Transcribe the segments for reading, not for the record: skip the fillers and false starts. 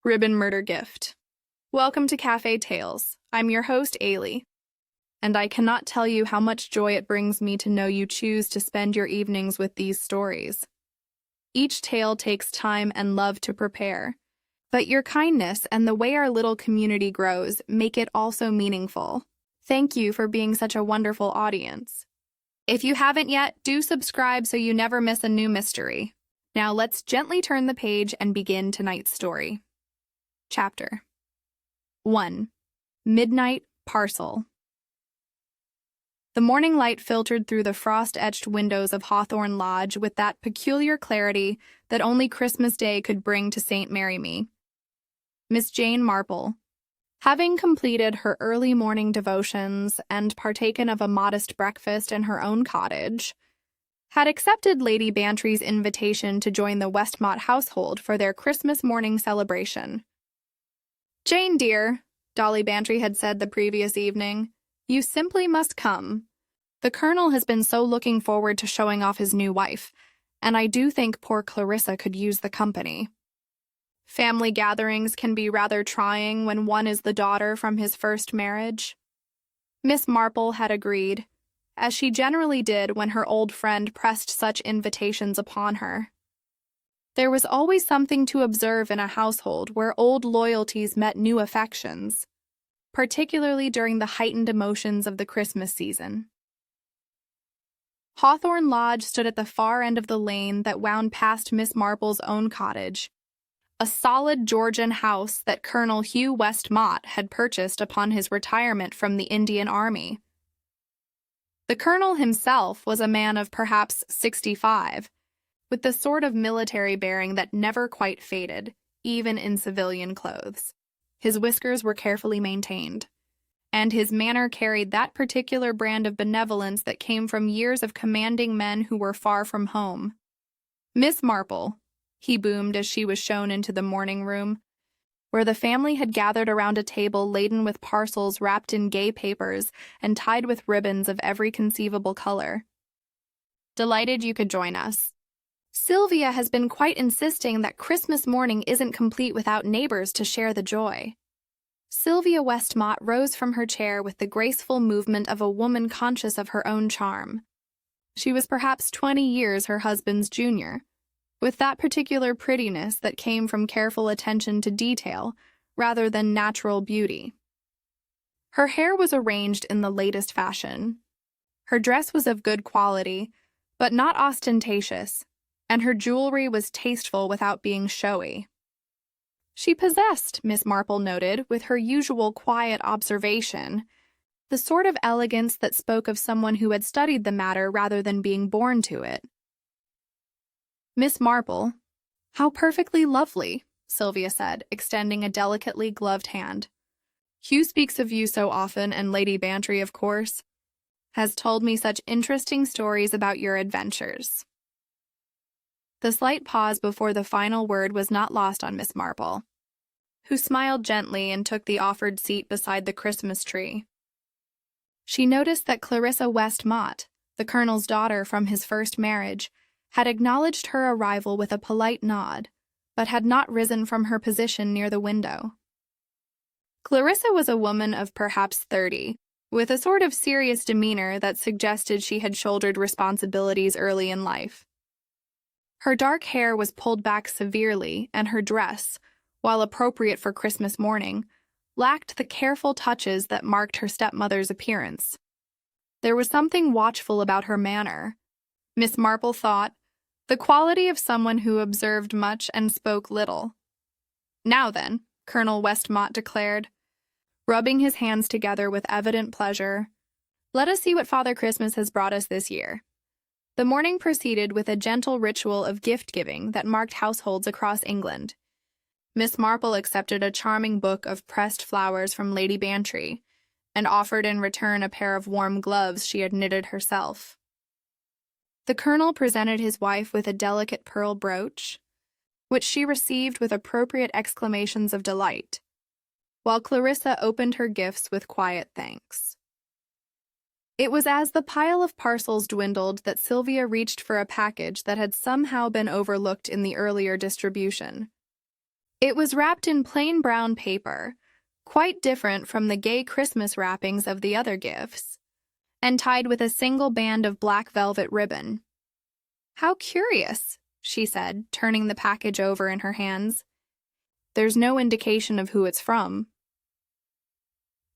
Ribbon Murder Gift. Welcome to Cafe Tales. I'm your host, Ailey, and I cannot tell you how much joy it brings me to know you choose to spend your evenings with these stories. Each tale takes time and love to prepare, but your kindness and the way our little community grows make it also meaningful. Thank you for being such a wonderful audience. If you haven't yet, do subscribe so you never miss a new mystery. Now let's gently turn the page and begin tonight's story. Chapter 1. Midnight Parcel. The morning light filtered through the frost-etched windows of Hawthorne Lodge with that peculiar clarity that only Christmas Day could bring to St. Mary Me. Miss Jane Marple, having completed her early morning devotions and partaken of a modest breakfast in her own cottage, had accepted Lady Bantry's invitation to join the Westmont household for their Christmas morning celebration. "Jane, dear," Dolly Bantry had said the previous evening, "you simply must come. The Colonel has been so looking forward to showing off his new wife, and I do think poor Clarissa could use the company. Family gatherings can be rather trying when one is the daughter from his first marriage." Miss Marple had agreed, as she generally did when her old friend pressed such invitations upon her. There was always something to observe in a household where old loyalties met new affections, particularly during the heightened emotions of the Christmas season. Hawthorne Lodge stood at the far end of the lane that wound past Miss Marple's own cottage, a solid Georgian house that Colonel Hugh Westmont had purchased upon his retirement from the Indian Army. The Colonel himself was a man of perhaps 65, with the sort of military bearing that never quite faded, even in civilian clothes. His whiskers were carefully maintained, and his manner carried that particular brand of benevolence that came from years of commanding men who were far from home. "Miss Marple," he boomed as she was shown into the morning room, where the family had gathered around a table laden with parcels wrapped in gay papers and tied with ribbons of every conceivable color. "Delighted you could join us. Sylvia has been quite insisting that Christmas morning isn't complete without neighbors to share the joy." Sylvia Westmont rose from her chair with the graceful movement of a woman conscious of her own charm. She was perhaps 20 years her husband's junior, with that particular prettiness that came from careful attention to detail rather than natural beauty. Her hair was arranged in the latest fashion. Her dress was of good quality, but not ostentatious, and her jewelry was tasteful without being showy. She possessed, Miss Marple noted, with her usual quiet observation, the sort of elegance that spoke of someone who had studied the matter rather than being born to it. "Miss Marple, how perfectly lovely," Sylvia said, extending a delicately gloved hand. "Hugh speaks of you so often, and Lady Bantry, of course, has told me such interesting stories about your adventures." The slight pause before the final word was not lost on Miss Marple, who smiled gently and took the offered seat beside the Christmas tree. She noticed that Clarissa Westmont, the Colonel's daughter from his first marriage, had acknowledged her arrival with a polite nod, but had not risen from her position near the window. Clarissa was a woman of perhaps 30, with a sort of serious demeanor that suggested she had shouldered responsibilities early in life. Her dark hair was pulled back severely, and her dress, while appropriate for Christmas morning, lacked the careful touches that marked her stepmother's appearance. There was something watchful about her manner, Miss Marple thought, the quality of someone who observed much and spoke little. "Now then," Colonel Westmont declared, rubbing his hands together with evident pleasure, "let us see what Father Christmas has brought us this year." The morning proceeded with a gentle ritual of gift-giving that marked households across England. Miss Marple accepted a charming book of pressed flowers from Lady Bantry, and offered in return a pair of warm gloves she had knitted herself. The Colonel presented his wife with a delicate pearl brooch, which she received with appropriate exclamations of delight, while Clarissa opened her gifts with quiet thanks. It was as the pile of parcels dwindled that Sylvia reached for a package that had somehow been overlooked in the earlier distribution. It was wrapped in plain brown paper, quite different from the gay Christmas wrappings of the other gifts, and tied with a single band of black velvet ribbon. "How curious," she said, turning the package over in her hands. "There's no indication of who it's from."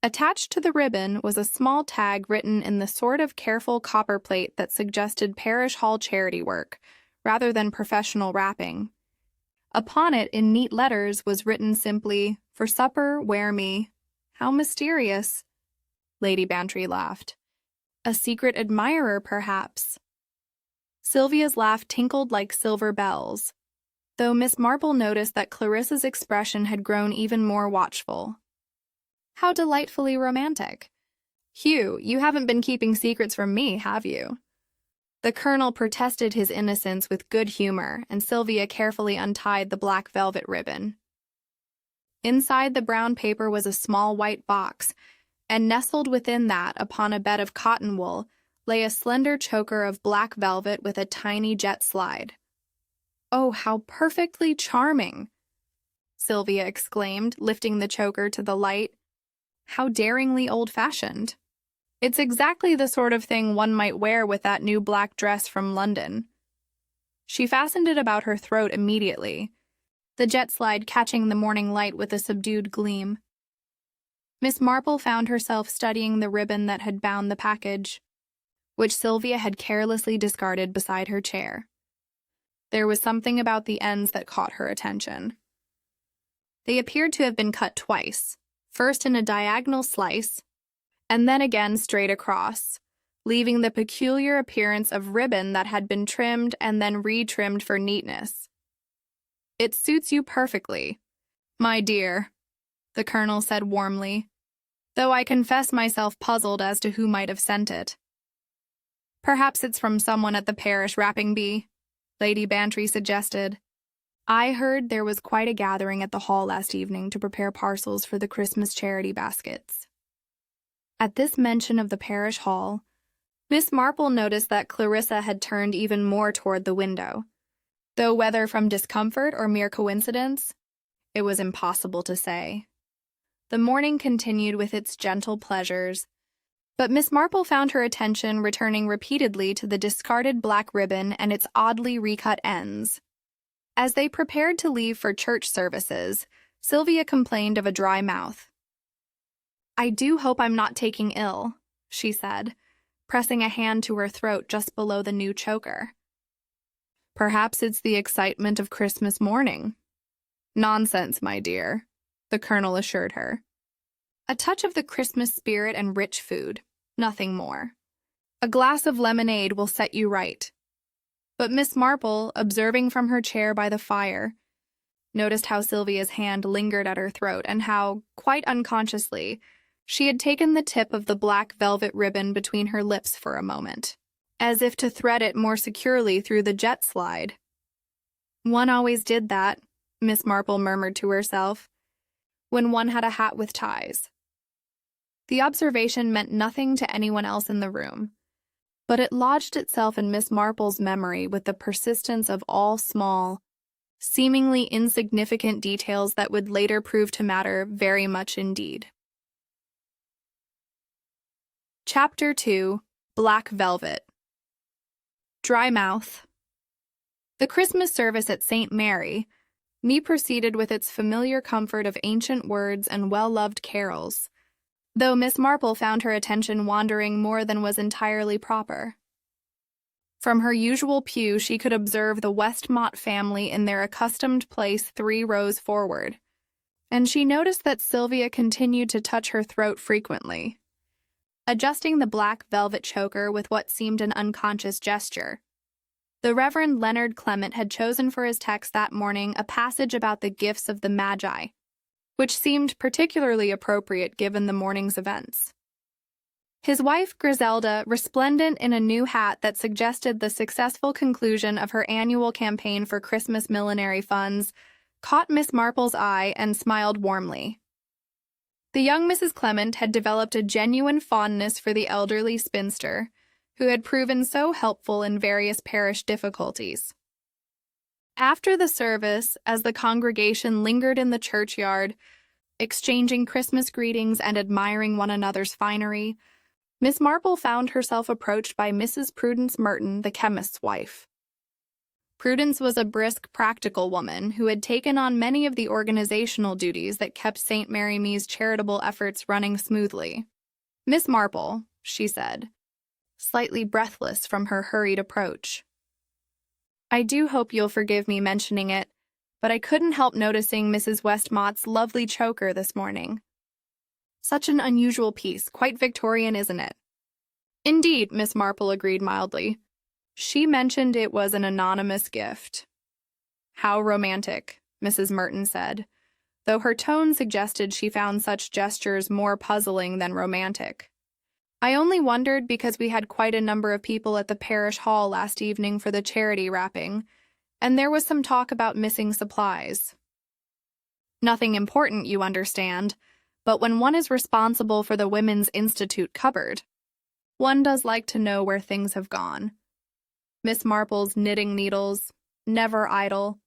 Attached to the ribbon was a small tag written in the sort of careful copperplate that suggested parish hall charity work, rather than professional wrapping. Upon it, in neat letters, was written simply, "For supper, wear me." "How mysterious," Lady Bantry laughed. "A secret admirer, perhaps." Sylvia's laugh tinkled like silver bells, though Miss Marple noticed that Clarissa's expression had grown even more watchful. "How delightfully romantic. Hugh, you haven't been keeping secrets from me, have you?" The Colonel protested his innocence with good humor, and Sylvia carefully untied the black velvet ribbon. Inside the brown paper was a small white box, and nestled within that, upon a bed of cotton wool, lay a slender choker of black velvet with a tiny jet slide. "Oh, how perfectly charming!" Sylvia exclaimed, lifting the choker to the light. "How daringly old-fashioned. It's exactly the sort of thing one might wear with that new black dress from London." She fastened it about her throat immediately, the jet slide catching the morning light with a subdued gleam. Miss Marple found herself studying the ribbon that had bound the package, which Sylvia had carelessly discarded beside her chair. There was something about the ends that caught her attention. They appeared to have been cut twice, first in a diagonal slice, and then again straight across, leaving the peculiar appearance of ribbon that had been trimmed and then retrimmed for neatness. "It suits you perfectly, my dear," the Colonel said warmly, "though I confess myself puzzled as to who might have sent it." "Perhaps it's from someone at the parish wrapping bee," Lady Bantry suggested. "I heard there was quite a gathering at the hall last evening to prepare parcels for the Christmas charity baskets." At this mention of the parish hall, Miss Marple noticed that Clarissa had turned even more toward the window, though whether from discomfort or mere coincidence, it was impossible to say. The morning continued with its gentle pleasures, but Miss Marple found her attention returning repeatedly to the discarded black ribbon and its oddly recut ends. As they prepared to leave for church services, Sylvia complained of a dry mouth. "I do hope I'm not taking ill," she said, pressing a hand to her throat just below the new choker. "Perhaps it's the excitement of Christmas morning." "Nonsense, my dear," the Colonel assured her. "A touch of the Christmas spirit and rich food, nothing more. A glass of lemonade will set you right." But Miss Marple, observing from her chair by the fire, noticed how Sylvia's hand lingered at her throat and how, quite unconsciously, she had taken the tip of the black velvet ribbon between her lips for a moment, as if to thread it more securely through the jet slide. "One always did that," Miss Marple murmured to herself, "when one had a hat with ties." The observation meant nothing to anyone else in the room, but it lodged itself in Miss Marple's memory with the persistence of all small, seemingly insignificant details that would later prove to matter very much indeed. Chapter 2. Black Velvet. Dry Mouth. The Christmas service at St. Mary, proceeded with its familiar comfort of ancient words and well-loved carols, though Miss Marple found her attention wandering more than was entirely proper. From her usual pew she could observe the Westmont family in their accustomed place 3 rows forward, and she noticed that Sylvia continued to touch her throat frequently, adjusting the black velvet choker with what seemed an unconscious gesture. The Reverend Leonard Clement had chosen for his text that morning a passage about the gifts of the Magi, which seemed particularly appropriate given the morning's events. His wife, Griselda, resplendent in a new hat that suggested the successful conclusion of her annual campaign for Christmas millinery funds, caught Miss Marple's eye and smiled warmly. The young Mrs. Clement had developed a genuine fondness for the elderly spinster, who had proven so helpful in various parish difficulties. After the service, as the congregation lingered in the churchyard, exchanging Christmas greetings and admiring one another's finery, Miss Marple found herself approached by Mrs. Prudence Merton, the chemist's wife. Prudence was a brisk, practical woman who had taken on many of the organizational duties that kept St. Mary Me's charitable efforts running smoothly. "Miss Marple," she said, slightly breathless from her hurried approach. "I do hope you'll forgive me mentioning it, but I couldn't help noticing Mrs. Westmott's lovely choker this morning. Such an unusual piece, quite Victorian, isn't it?" "Indeed," Miss Marple agreed mildly. "She mentioned it was an anonymous gift." "How romantic," Mrs. Merton said, though her tone suggested she found such gestures more puzzling than romantic. "I only wondered because we had quite a number of people at the parish hall last evening for the charity wrapping, and there was some talk about missing supplies. Nothing important, you understand, but when one is responsible for the Women's Institute cupboard, one does like to know where things have gone." Miss Marple's knitting needles, never idle,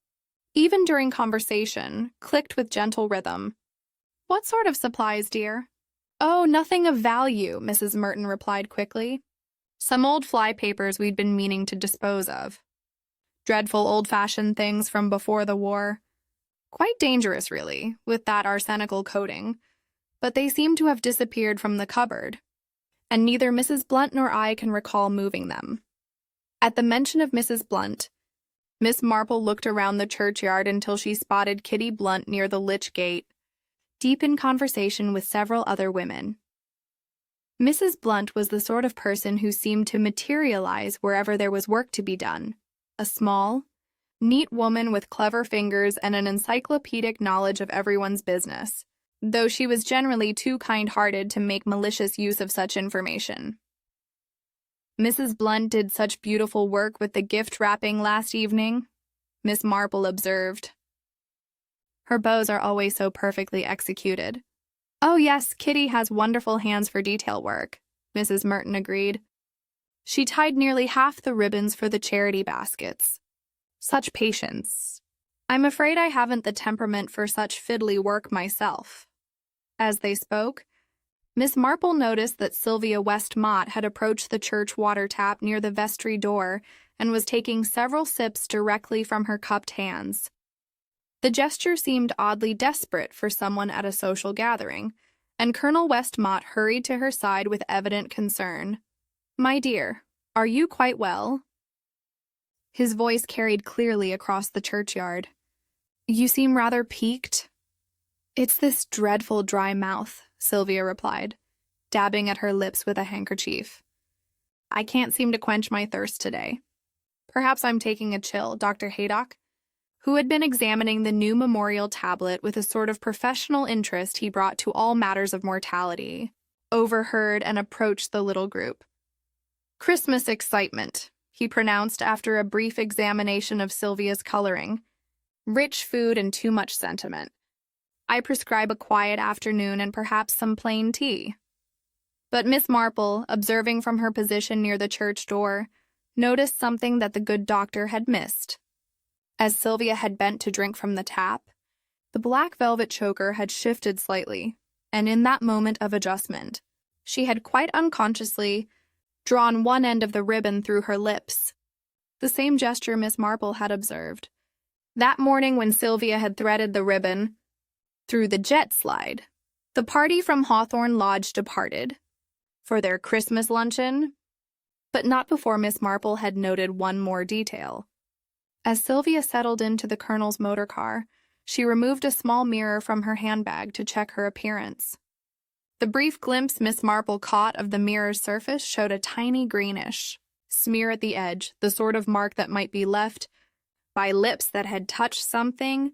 even during conversation, clicked with gentle rhythm. "What sort of supplies, dear?" "Oh, nothing of value," Mrs. Merton replied quickly. "Some old fly papers we'd been meaning to dispose of. Dreadful old-fashioned things from before the war. Quite dangerous, really, with that arsenical coating, but they seem to have disappeared from the cupboard, and neither Mrs. Blunt nor I can recall moving them." At the mention of Mrs. Blunt, Miss Marple looked around the churchyard until she spotted Kitty Blunt near the lych gate, deep in conversation with several other women. Mrs. Blunt was the sort of person who seemed to materialize wherever there was work to be done. A small, neat woman with clever fingers and an encyclopedic knowledge of everyone's business, though she was generally too kind-hearted to make malicious use of such information. "Mrs. Blunt did such beautiful work with the gift wrapping last evening," Miss Marple observed. "Her bows are always so perfectly executed." "Oh yes, Kitty has wonderful hands for detail work," Mrs. Merton agreed. "She tied nearly half the ribbons for the charity baskets. Such patience. I'm afraid I haven't the temperament for such fiddly work myself." As they spoke, Miss Marple noticed that Sylvia Westmott had approached the church water tap near the vestry door and was taking several sips directly from her cupped hands. The gesture seemed oddly desperate for someone at a social gathering, and Colonel Westmott hurried to her side with evident concern. "My dear, are you quite well?" His voice carried clearly across the churchyard. "You seem rather peaked." "It's this dreadful dry mouth," Sylvia replied, dabbing at her lips with a handkerchief. "I can't seem to quench my thirst today. Perhaps I'm taking a chill." Dr. Haydock, who had been examining the new memorial tablet with a sort of professional interest he brought to all matters of mortality, overheard and approached the little group. "Christmas excitement," he pronounced after a brief examination of Sylvia's coloring. "Rich food and too much sentiment. I prescribe a quiet afternoon and perhaps some plain tea." But Miss Marple, observing from her position near the church door, noticed something that the good doctor had missed. As Sylvia had bent to drink from the tap, the black velvet choker had shifted slightly, and in that moment of adjustment, she had quite unconsciously drawn one end of the ribbon through her lips, the same gesture Miss Marple had observed that morning when Sylvia had threaded the ribbon through the jet slide. The party from Hawthorne Lodge departed for their Christmas luncheon, but not before Miss Marple had noted one more detail. As Sylvia settled into the Colonel's motor car, she removed a small mirror from her handbag to check her appearance. The brief glimpse Miss Marple caught of the mirror's surface showed a tiny greenish smear at the edge, the sort of mark that might be left by lips that had touched something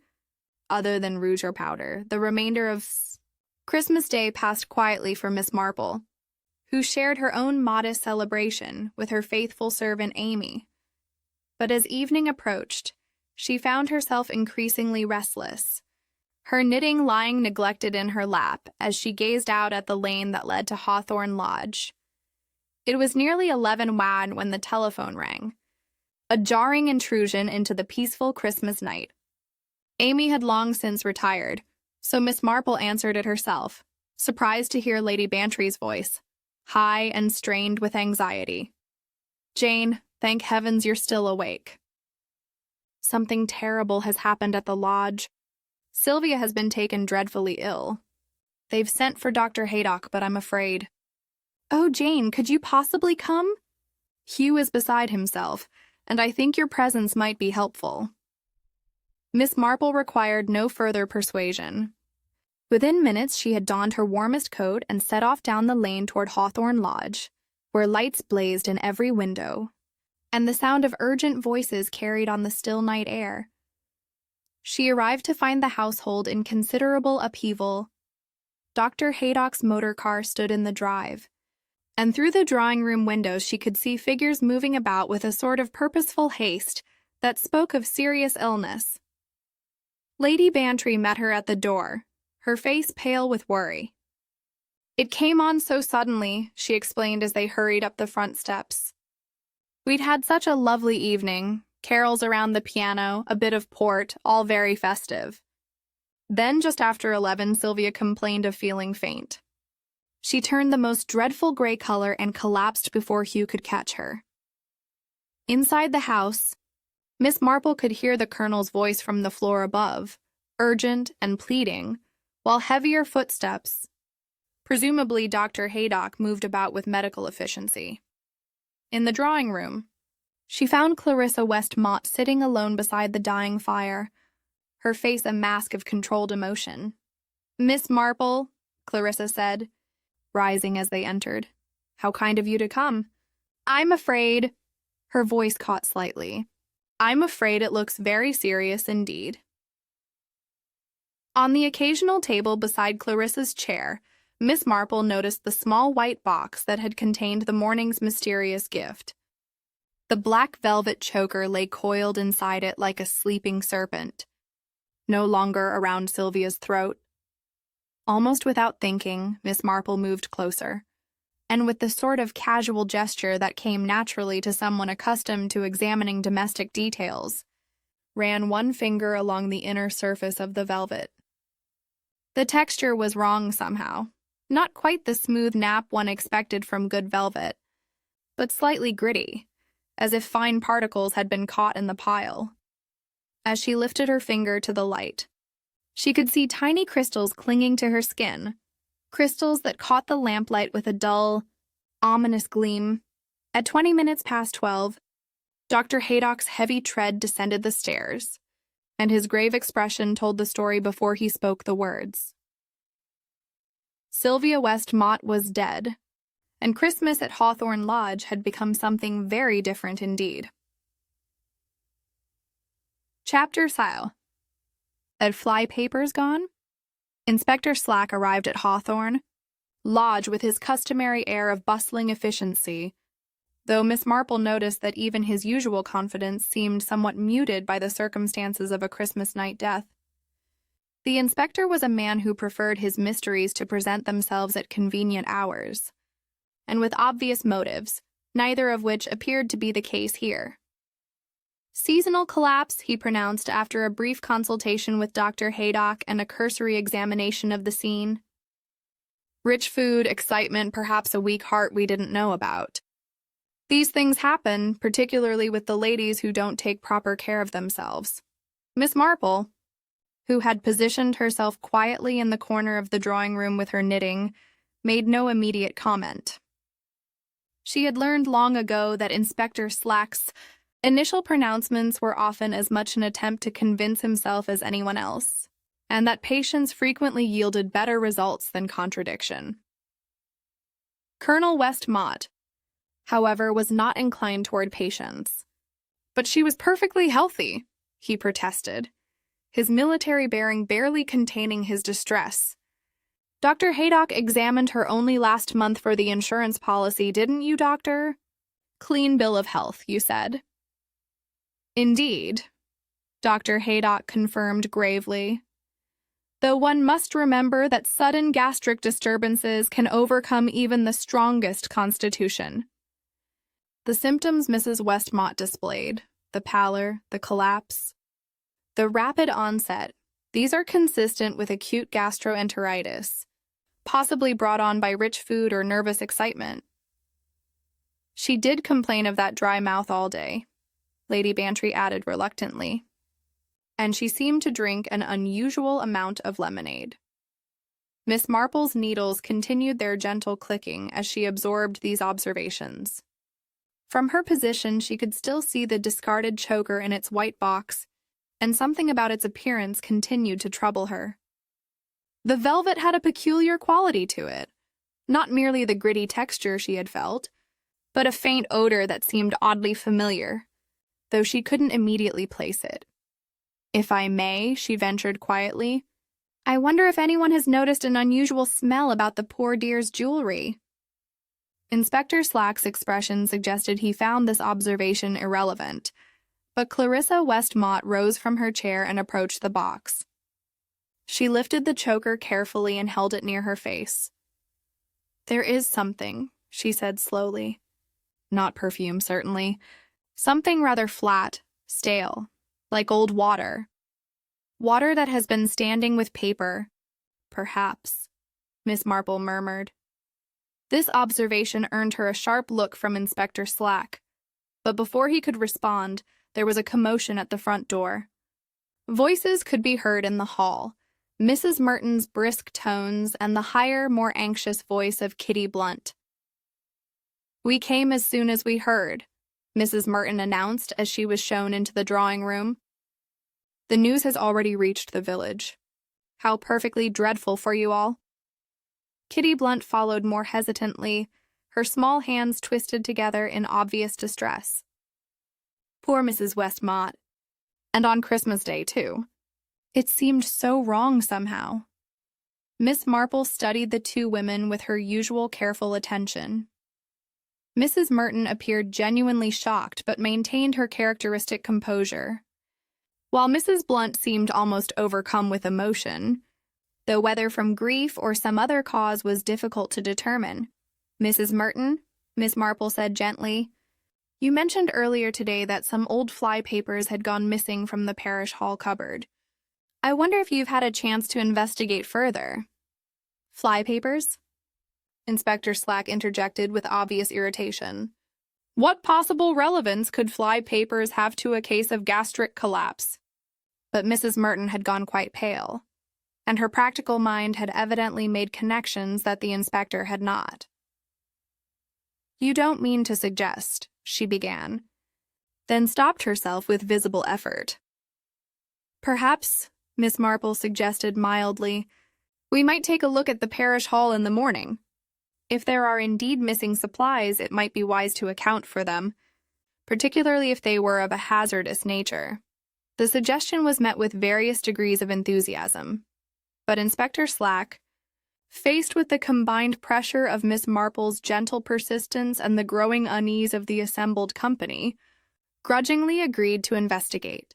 other than rouge or powder. The remainder of Christmas Day passed quietly for Miss Marple, who shared her own modest celebration with her faithful servant Amy. But as evening approached, she found herself increasingly restless, her knitting lying neglected in her lap as she gazed out at the lane that led to Hawthorne Lodge. It was nearly 11 when the telephone rang. a jarring intrusion into the peaceful Christmas night. Amy had long since retired, so Miss Marple answered it herself, surprised to hear Lady Bantry's voice, high and strained with anxiety. "Jane, thank heavens you're still awake. Something terrible has happened at the lodge. Sylvia has been taken dreadfully ill. They've sent for Dr. Haydock, but I'm afraid." "Oh, Jane, could you possibly come?" "Hugh is beside himself, and I think your presence might be helpful." Miss Marple required no further persuasion. Within minutes she had donned her warmest coat and set off down the lane toward Hawthorne Lodge, where lights blazed in every window, and the sound of urgent voices carried on the still night air. She arrived to find the household in considerable upheaval. Dr. Haydock's motor car stood in the drive, and through the drawing-room windows she could see figures moving about with a sort of purposeful haste that spoke of serious illness. Lady Bantry met her at the door, her face pale with worry. "It came on so suddenly," she explained as they hurried up the front steps. "We'd had such a lovely evening, carols around the piano, a bit of port, all very festive. Then just after 11, Sylvia complained of feeling faint. She turned the most dreadful gray color and collapsed before Hugh could catch her." Inside the house, Miss Marple could hear the Colonel's voice from the floor above, urgent and pleading, while heavier footsteps, presumably Dr. Haydock, moved about with medical efficiency. In the drawing room, she found Clarissa West-Mott sitting alone beside the dying fire, her face a mask of controlled emotion. "Miss Marple," Clarissa said, rising as they entered. "How kind of you to come. I'm afraid—" Her voice caught slightly. "I'm afraid it looks very serious indeed." On the occasional table beside Clarissa's chair, Miss Marple noticed the small white box that had contained the morning's mysterious gift. The black velvet choker lay coiled inside it like a sleeping serpent, no longer around Sylvia's throat. Almost without thinking, Miss Marple moved closer, and with the sort of casual gesture that came naturally to someone accustomed to examining domestic details, ran one finger along the inner surface of the velvet. The texture was wrong somehow, not quite the smooth nap one expected from good velvet, but slightly gritty, as if fine particles had been caught in the pile. As she lifted her finger to the light, she could see tiny crystals clinging to her skin, crystals that caught the lamplight with a dull, ominous gleam. At 20 minutes past 12, Dr. Haydock's heavy tread descended the stairs, and his grave expression told the story before he spoke the words. Sylvia West-Mott was dead, and Christmas at Hawthorne Lodge had become something very different indeed. Chapter 6. Had fly papers gone? Inspector Slack arrived at Hawthorne Lodge with his customary air of bustling efficiency, though Miss Marple noticed that even his usual confidence seemed somewhat muted by the circumstances of a Christmas night death. The inspector was a man who preferred his mysteries to present themselves at convenient hours, and with obvious motives, neither of which appeared to be the case here. "Seasonal collapse," he pronounced after a brief consultation with Dr. Haydock and a cursory examination of the scene. "Rich food, excitement, perhaps a weak heart we didn't know about. These things happen, particularly with the ladies who don't take proper care of themselves." Miss Marple, who had positioned herself quietly in the corner of the drawing-room with her knitting, made no immediate comment. She had learned long ago that Inspector Slack's initial pronouncements were often as much an attempt to convince himself as anyone else, and that patience frequently yielded better results than contradiction. Colonel West-Mott, however, was not inclined toward patience. "But she was perfectly healthy," he protested, his military bearing barely containing his distress. "Dr. Haydock examined her only last month for the insurance policy, didn't you, Doctor? Clean bill of health, you said." "Indeed," Dr. Haydock confirmed gravely, "though one must remember that sudden gastric disturbances can overcome even the strongest constitution." The symptoms Mrs. West-Mott displayed, the pallor, the collapse. The rapid onset, these are consistent with acute gastroenteritis, possibly brought on by rich food or nervous excitement. She did complain of that dry mouth all day, Lady Bantry added reluctantly, and she seemed to drink an unusual amount of lemonade. Miss Marple's needles continued their gentle clicking as she absorbed these observations. From her position, she could still see the discarded choker in its white box, and something about its appearance continued to trouble her. The velvet had a peculiar quality to it, not merely the gritty texture she had felt, but a faint odor that seemed oddly familiar, though she couldn't immediately place it. "If I may," she ventured quietly, "I wonder if anyone has noticed an unusual smell about the poor dear's jewelry." Inspector Slack's expression suggested he found this observation irrelevant, but Clarissa Westmont rose from her chair and approached the box. She lifted the choker carefully and held it near her face. "There is something," she said slowly. "Not perfume, certainly. Something rather flat, stale, like old water. Water that has been standing with paper, perhaps," Miss Marple murmured. This observation earned her a sharp look from Inspector Slack, but before he could respond, there was a commotion at the front door. Voices could be heard in the hall, Mrs. Merton's brisk tones and the higher, more anxious voice of Kitty Blunt. "We came as soon as we heard," Mrs. Merton announced as she was shown into the drawing room. "The news has already reached the village. How perfectly dreadful for you all." Kitty Blunt followed more hesitantly, her small hands twisted together in obvious distress. Poor Mrs. Westmont. And on Christmas Day, too. It seemed so wrong somehow. Miss Marple studied the two women with her usual careful attention. Mrs. Merton appeared genuinely shocked but maintained her characteristic composure, while Mrs. Blunt seemed almost overcome with emotion, though whether from grief or some other cause was difficult to determine. "Mrs. Merton," Miss Marple said gently, "you mentioned earlier today that some old fly papers had gone missing from the parish hall cupboard. I wonder if you've had a chance to investigate further." "Fly papers?" Inspector Slack interjected with obvious irritation. "What possible relevance could fly papers have to a case of gastric collapse?" But Mrs. Merton had gone quite pale, and her practical mind had evidently made connections that the inspector had not. "You don't mean to suggest," she began, then stopped herself with visible effort. "Perhaps," Miss Marple suggested mildly, "we might take a look at the parish hall in the morning. If there are indeed missing supplies, it might be wise to account for them, particularly if they were of a hazardous nature." The suggestion was met with various degrees of enthusiasm, but Inspector Slack, faced with the combined pressure of Miss Marple's gentle persistence and the growing unease of the assembled company, grudgingly agreed to investigate.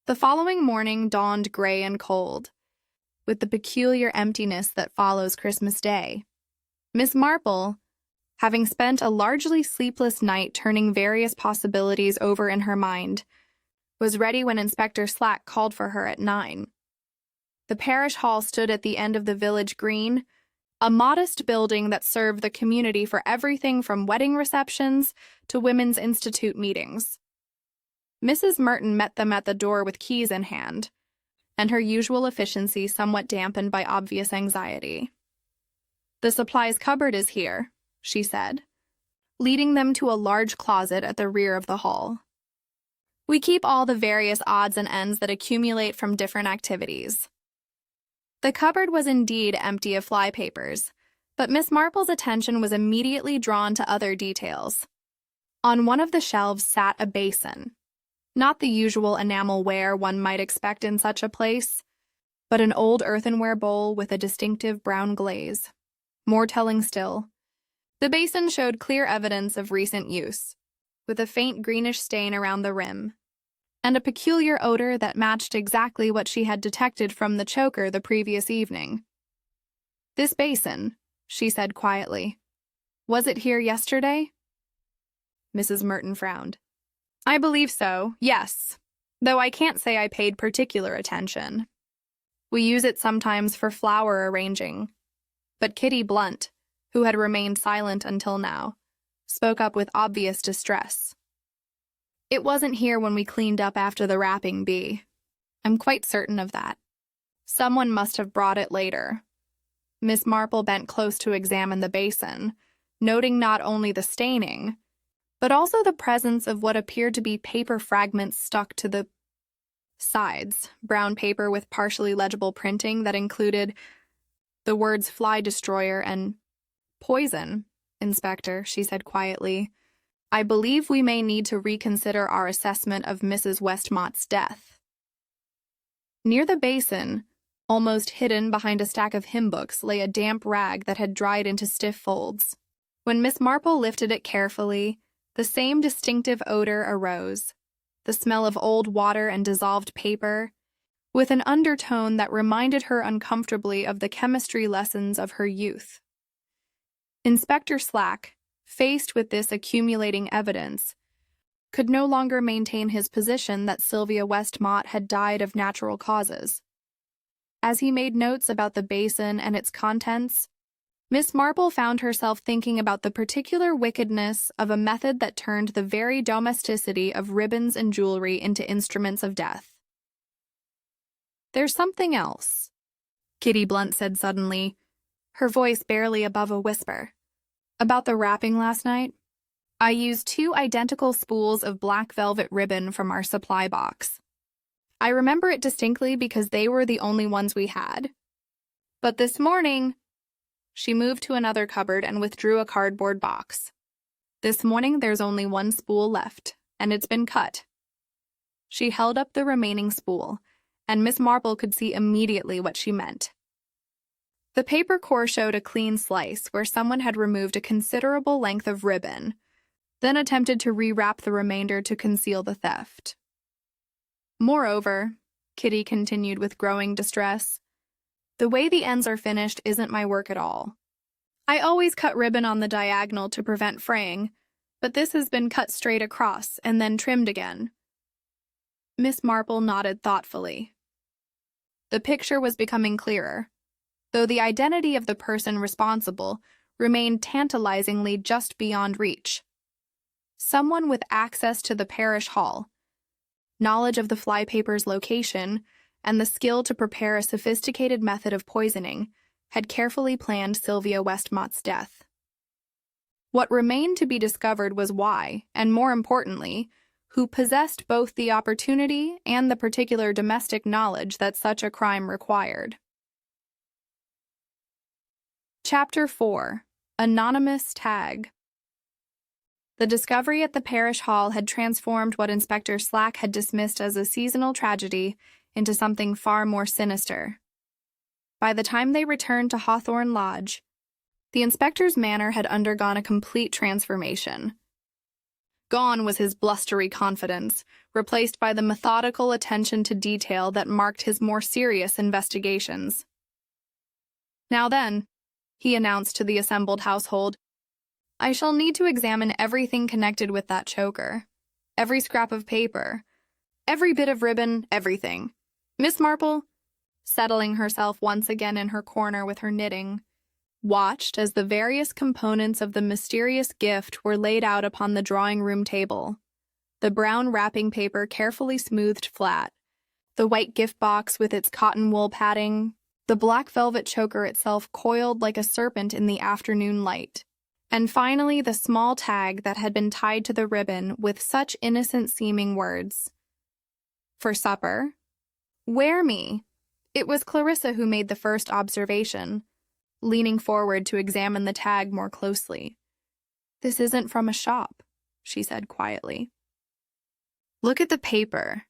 The following morning dawned gray and cold, with the peculiar emptiness that follows Christmas Day. Miss Marple, having spent a largely sleepless night turning various possibilities over in her mind, was ready when Inspector Slack called for her at 9. The parish hall stood at the end of the village green, a modest building that served the community for everything from wedding receptions to women's institute meetings. Mrs. Merton met them at the door with keys in hand, and her usual efficiency somewhat dampened by obvious anxiety. "The supplies cupboard is here," she said, leading them to a large closet at the rear of the hall. "We keep all the various odds and ends that accumulate from different activities." The cupboard was indeed empty of fly papers, but Miss Marple's attention was immediately drawn to other details. On one of the shelves sat a basin, not the usual enamel ware one might expect in such a place, but an old earthenware bowl with a distinctive brown glaze. More telling still, the basin showed clear evidence of recent use, with a faint greenish stain around the rim, and a peculiar odor that matched exactly what she had detected from the choker the previous evening. "This basin," she said quietly, "was it here yesterday?" Mrs. Merton frowned. I believe so, yes, though I can't say I paid particular attention. We use it sometimes for flower arranging. But Kitty Blunt, who had remained silent until now, spoke up with obvious distress. It wasn't here when we cleaned up after the wrapping bee. I'm quite certain of that. Someone must have brought it later. Miss Marple bent close to examine the basin, noting not only the staining, but also the presence of what appeared to be paper fragments stuck to the sides, brown paper with partially legible printing that included the words fly destroyer and poison. Inspector, she said quietly, I believe we may need to reconsider our assessment of Mrs. Westmott's death. Near the basin, almost hidden behind a stack of hymn books, lay a damp rag that had dried into stiff folds. When Miss Marple lifted it carefully, the same distinctive odor arose, the smell of old water and dissolved paper, with an undertone that reminded her uncomfortably of the chemistry lessons of her youth. Inspector Slack, faced with this accumulating evidence, could no longer maintain his position that Sylvia Westmott had died of natural causes. As he made notes about the basin and its contents, Miss Marple found herself thinking about the particular wickedness of a method that turned the very domesticity of ribbons and jewelry into instruments of death. There's something else, Kitty Blunt said suddenly, her voice barely above a whisper. About the wrapping last night, I used 2 identical spools of black velvet ribbon from our supply box. I remember it distinctly because they were the only ones we had. But this morning, she moved to another cupboard and withdrew a cardboard box. This morning there's only 1 spool left, and it's been cut. She held up the remaining spool, and Miss Marple could see immediately what she meant. The paper core showed a clean slice where someone had removed a considerable length of ribbon, then attempted to rewrap the remainder to conceal the theft. Moreover, Kitty continued with growing distress, the way the ends are finished isn't my work at all. I always cut ribbon on the diagonal to prevent fraying, but this has been cut straight across and then trimmed again. Miss Marple nodded thoughtfully. The picture was becoming clearer, though the identity of the person responsible remained tantalizingly just beyond reach. Someone with access to the parish hall, knowledge of the flypaper's location, and the skill to prepare a sophisticated method of poisoning had carefully planned Sylvia Westmott's death. What remained to be discovered was why, and more importantly, who possessed both the opportunity and the particular domestic knowledge that such a crime required. Chapter 4. Anonymous Tag. The discovery at the parish hall had transformed what Inspector Slack had dismissed as a seasonal tragedy into something far more sinister. By the time they returned to Hawthorne Lodge, the inspector's manner had undergone a complete transformation. Gone was his blustery confidence, replaced by the methodical attention to detail that marked his more serious investigations. Now then, he announced to the assembled household, I shall need to examine everything connected with that choker. Every scrap of paper. Every bit of ribbon, everything. Miss Marple, settling herself once again in her corner with her knitting, watched as the various components of the mysterious gift were laid out upon the drawing-room table. The brown wrapping paper carefully smoothed flat, the white gift box with its cotton wool padding, the black velvet choker itself coiled like a serpent in the afternoon light, and finally the small tag that had been tied to the ribbon with such innocent-seeming words. For supper? Wear me. It was Clarissa who made the first observation, leaning forward to examine the tag more closely. This isn't from a shop, she said quietly. Look at the paper.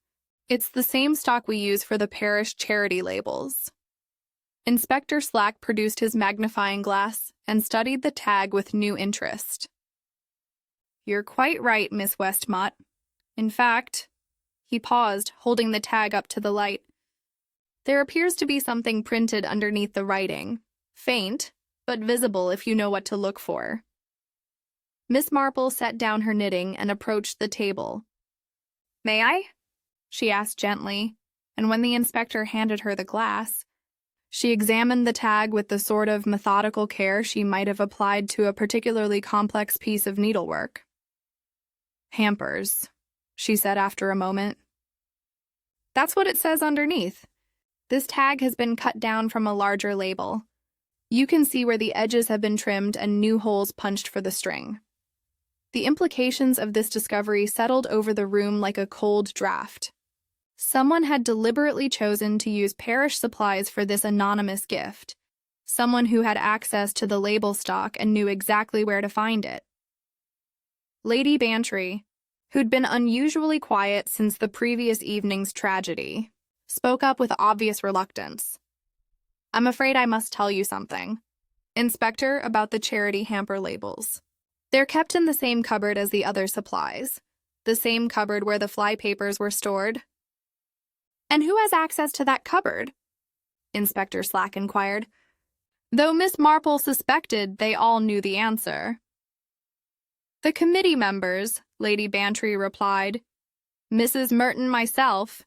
It's the same stock we use for the parish charity labels. Inspector Slack produced his magnifying glass and studied the tag with new interest. You're quite right, Miss Westmott. In fact, he paused, holding the tag up to the light. There appears to be something printed underneath the writing. Faint, but visible if you know what to look for. Miss Marple set down her knitting and approached the table, May I? She asked gently, and when the inspector handed her the glass, she examined the tag with the sort of methodical care she might have applied to a particularly complex piece of needlework. Hampers, she said after a moment. That's what it says underneath. This tag has been cut down from a larger label. You can see where the edges have been trimmed and new holes punched for the string. The implications of this discovery settled over the room like a cold draft. Someone had deliberately chosen to use parish supplies for this anonymous gift. Someone who had access to the label stock and knew exactly where to find it. Lady Bantry, who'd been unusually quiet since the previous evening's tragedy, spoke up with obvious reluctance. I'm afraid I must tell you something, Inspector, about the charity hamper labels. They're kept in the same cupboard as the other supplies, the same cupboard where the flypapers were stored. And who has access to that cupboard? Inspector Slack inquired. Though Miss Marple suspected they all knew the answer. The committee members, Lady Bantry replied. Mrs. Merton, myself,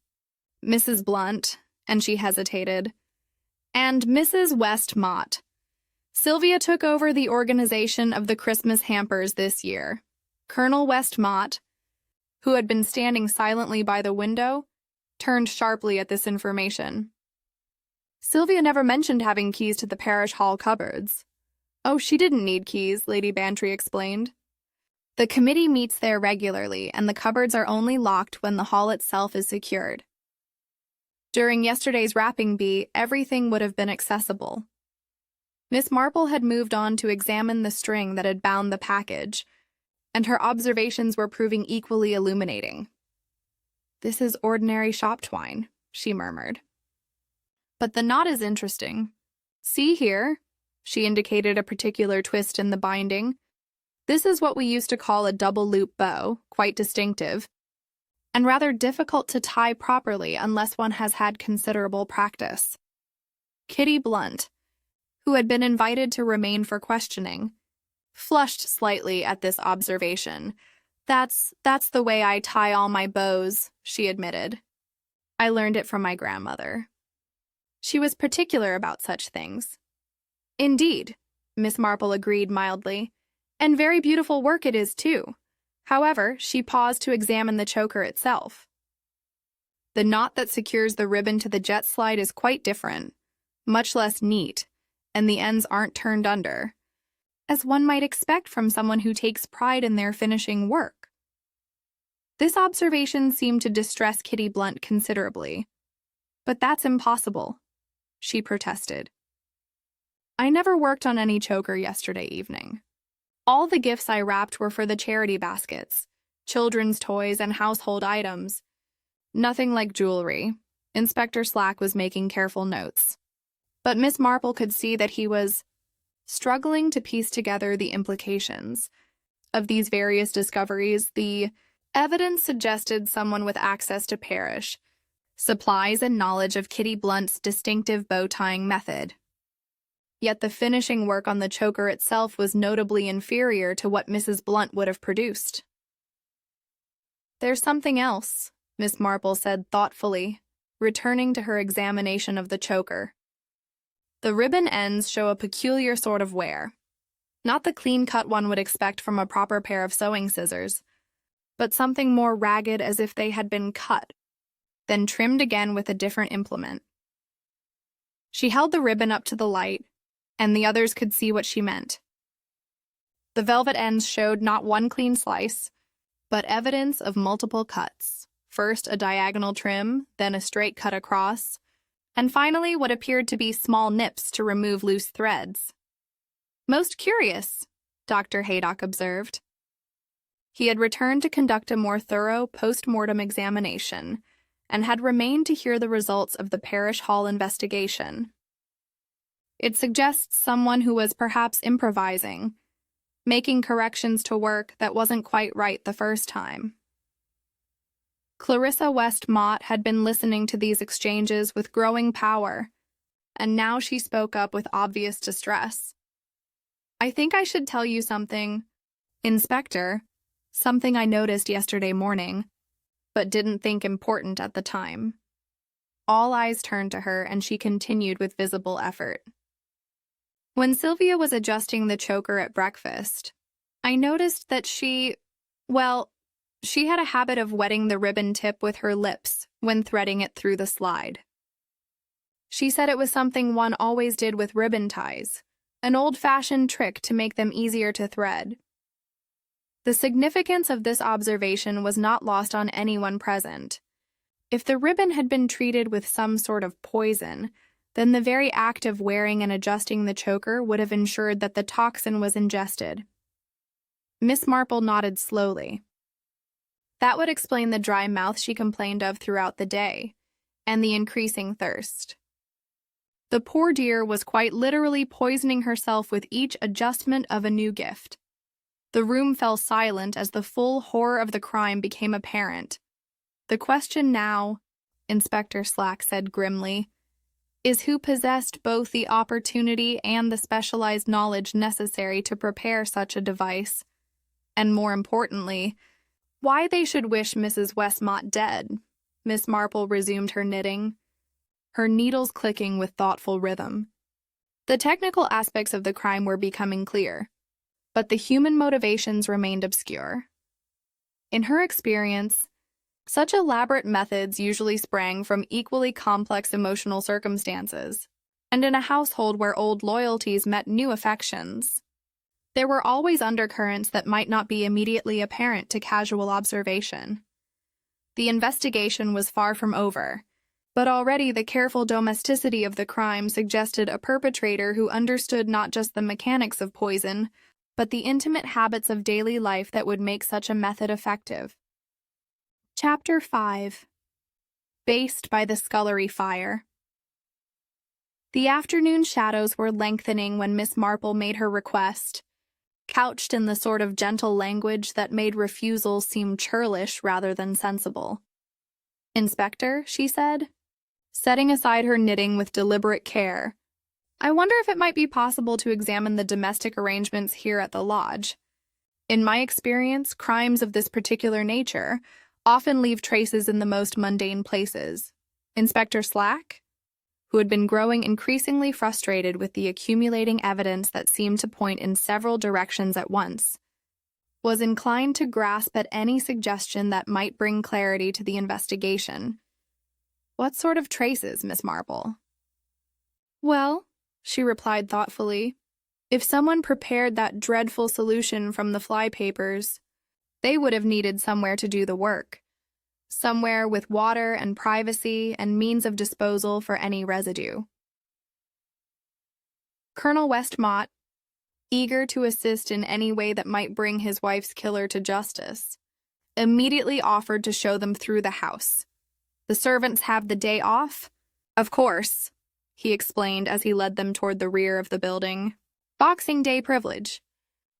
Mrs. Blunt, and she hesitated, and Mrs. West Mott. Sylvia took over the organization of the Christmas hampers this year. Colonel West Mott, who had been standing silently by the window, turned sharply at this information. Sylvia never mentioned having keys to the parish hall cupboards. Oh, she didn't need keys, Lady Bantry explained. The committee meets there regularly, and the cupboards are only locked when the hall itself is secured. During yesterday's wrapping bee, everything would have been accessible. Miss Marple had moved on to examine the string that had bound the package, and her observations were proving equally illuminating. This is ordinary shop twine, she murmured. But the knot is interesting. See here, she indicated a particular twist in the binding. This is what we used to call a double loop bow, quite distinctive, and rather difficult to tie properly unless one has had considerable practice. Kitty Blunt, who had been invited to remain for questioning, flushed slightly at this observation. That's the way I tie all my bows, she admitted. I learned it from my grandmother. She was particular about such things. Indeed, Miss Marple agreed mildly, and very beautiful work it is, too. However, she paused to examine the choker itself. The knot that secures the ribbon to the jet slide is quite different, much less neat, and the ends aren't turned under, as one might expect from someone who takes pride in their finishing work. This observation seemed to distress Kitty Blunt considerably. But that's impossible, she protested. I never worked on any choker yesterday evening. All the gifts I wrapped were for the charity baskets, children's toys, and household items. Nothing like jewelry. Inspector Slack was making careful notes. But Miss Marple could see that he was struggling to piece together the implications of these various discoveries. The evidence suggested someone with access to parish supplies and knowledge of Kitty Blunt's distinctive bow-tying method. Yet the finishing work on the choker itself was notably inferior to what Mrs. Blunt would have produced. There's something else, Miss Marple said thoughtfully, returning to her examination of the choker. The ribbon ends show a peculiar sort of wear. Not the clean-cut one would expect from a proper pair of sewing scissors, but something more ragged, as if they had been cut, then trimmed again with a different implement. She held the ribbon up to the light, and the others could see what she meant. The velvet ends showed not one clean slice, but evidence of multiple cuts. First a diagonal trim, then a straight cut across, and finally what appeared to be small nips to remove loose threads. Most curious, Dr. Haydock observed. He had returned to conduct a more thorough post-mortem examination, and had remained to hear the results of the parish hall investigation. It suggests someone who was perhaps improvising, making corrections to work that wasn't quite right the first time. Clarissa West Mott had been listening to these exchanges with growing power, and now she spoke up with obvious distress. I think I should tell you something, Inspector, something I noticed yesterday morning. but didn't think important at the time. All eyes turned to her, and she continued with visible effort. When Sylvia was adjusting the choker at breakfast, I noticed that she had a habit of wetting the ribbon tip with her lips when threading it through the slide. She said it was something one always did with ribbon ties, an old-fashioned trick to make them easier to thread. The significance of this observation was not lost on anyone present. If the ribbon had been treated with some sort of poison, then the very act of wearing and adjusting the choker would have ensured that the toxin was ingested. Miss Marple nodded slowly. That would explain the dry mouth she complained of throughout the day, and the increasing thirst. The poor dear was quite literally poisoning herself with each adjustment of a new gift. The room fell silent as the full horror of the crime became apparent. The question now, Inspector Slack said grimly, is who possessed both the opportunity and the specialized knowledge necessary to prepare such a device, and more importantly, why they should wish Mrs. Westmont dead. Miss Marple resumed her knitting, her needles clicking with thoughtful rhythm. The technical aspects of the crime were becoming clear, but the human motivations remained obscure. In her experience, such elaborate methods usually sprang from equally complex emotional circumstances, and in a household where old loyalties met new affections, there were always undercurrents that might not be immediately apparent to casual observation. The investigation was far from over, but already the careful domesticity of the crime suggested a perpetrator who understood not just the mechanics of poison, but the intimate habits of daily life that would make such a method effective. Chapter 5. Based by the Scullery Fire. The afternoon shadows were lengthening when Miss Marple made her request, couched in the sort of gentle language that made refusal seem churlish rather than sensible. "Inspector," she said, setting aside her knitting with deliberate care, "I wonder if it might be possible to examine the domestic arrangements here at the lodge. In my experience, crimes of this particular nature often leave traces in the most mundane places." Inspector Slack, who had been growing increasingly frustrated with the accumulating evidence that seemed to point in several directions at once, was inclined to grasp at any suggestion that might bring clarity to the investigation. "What sort of traces, Miss Marple?" "Well," she replied thoughtfully, "if someone prepared that dreadful solution from the flypapers, they would have needed somewhere to do the work, somewhere with water and privacy and means of disposal for any residue." Colonel Westmont, eager to assist in any way that might bring his wife's killer to justice, immediately offered to show them through the house. "The servants have the day off?" "Of course," he explained as he led them toward the rear of the building. "Boxing Day privilege.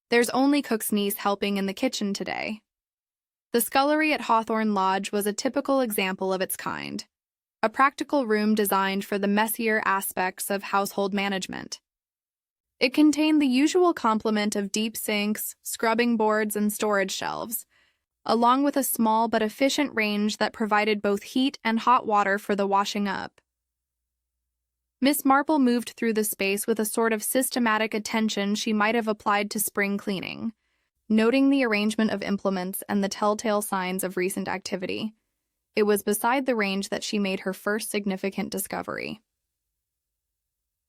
There's only cook's niece helping in the kitchen today." The scullery at Hawthorne Lodge was a typical example of its kind, a practical room designed for the messier aspects of household management. It contained the usual complement of deep sinks, scrubbing boards, and storage shelves, along with a small but efficient range that provided both heat and hot water for the washing up. Miss Marple moved through the space with a sort of systematic attention she might have applied to spring cleaning, noting the arrangement of implements and the telltale signs of recent activity. It was beside the range that she made her first significant discovery.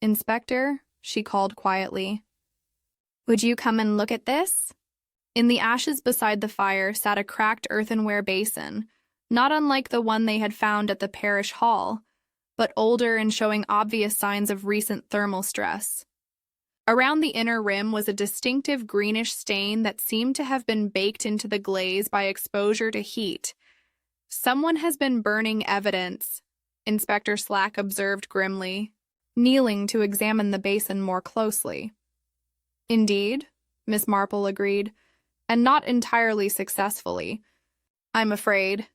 "Inspector," she called quietly, "would you come and look at this?" In the ashes beside the fire sat a cracked earthenware basin, not unlike the one they had found at the parish hall, but older and showing obvious signs of recent thermal stress. Around the inner rim was a distinctive greenish stain that seemed to have been baked into the glaze by exposure to heat. "Someone has been burning evidence," Inspector Slack observed grimly, kneeling to examine the basin more closely. "Indeed," Miss Marple agreed, "and not entirely successfully, I'm afraid."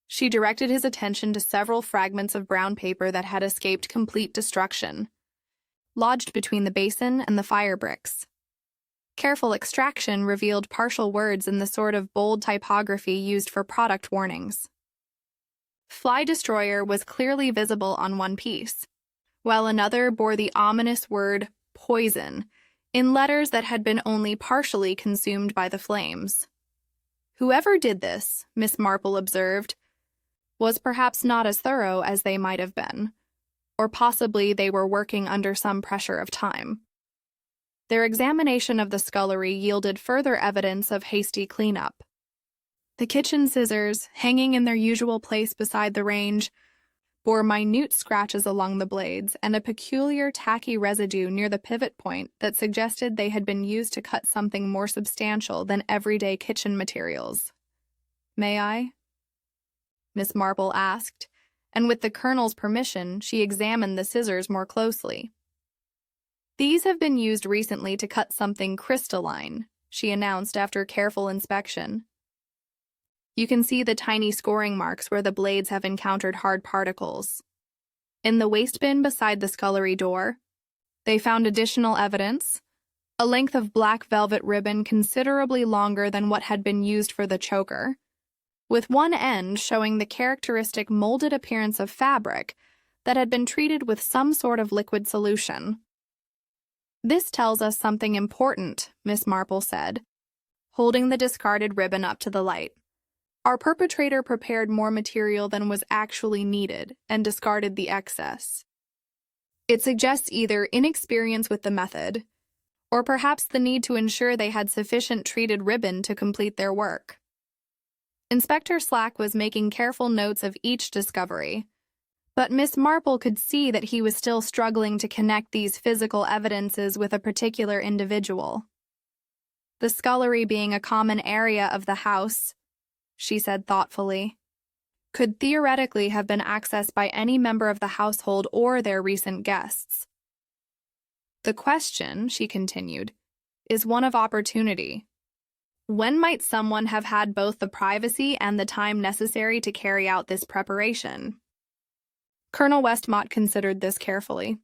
She directed his attention to several fragments of brown paper that had escaped complete destruction, lodged between the basin and the fire bricks. Careful extraction revealed partial words in the sort of bold typography used for product warnings. Fly Destroyer was clearly visible on one piece, while another bore the ominous word poison in letters that had been only partially consumed by the flames. Whoever did this, Miss Marple observed, was perhaps not as thorough as they might have been, or possibly they were working under some pressure of time. Their examination of the scullery yielded further evidence of hasty cleanup. The kitchen scissors, hanging in their usual place beside the range, bore minute scratches along the blades and a peculiar tacky residue near the pivot point that suggested they had been used to cut something more substantial than everyday kitchen materials. "May I?" Miss Marple asked, and with the Colonel's permission, she examined the scissors more closely. "These have been used recently to cut something crystalline," she announced after careful inspection. "You can see the tiny scoring marks where the blades have encountered hard particles. In the waste bin beside the scullery door, they found additional evidence, a length of black velvet ribbon considerably longer than what had been used for the choker, with one end showing the characteristic molded appearance of fabric that had been treated with some sort of liquid solution. This tells us something important," Miss Marple said, holding the discarded ribbon up to the light. "Our perpetrator prepared more material than was actually needed and discarded the excess. It suggests either inexperience with the method, or perhaps the need to ensure they had sufficient treated ribbon to complete their work." Inspector Slack was making careful notes of each discovery, but Miss Marple could see that he was still struggling to connect these physical evidences with a particular individual. "The scullery being a common area of the house," she said thoughtfully, "could theoretically have been accessed by any member of the household or their recent guests. The question," she continued, "is one of opportunity. When might someone have had both the privacy and the time necessary to carry out this preparation?" Colonel Westmont considered this carefully.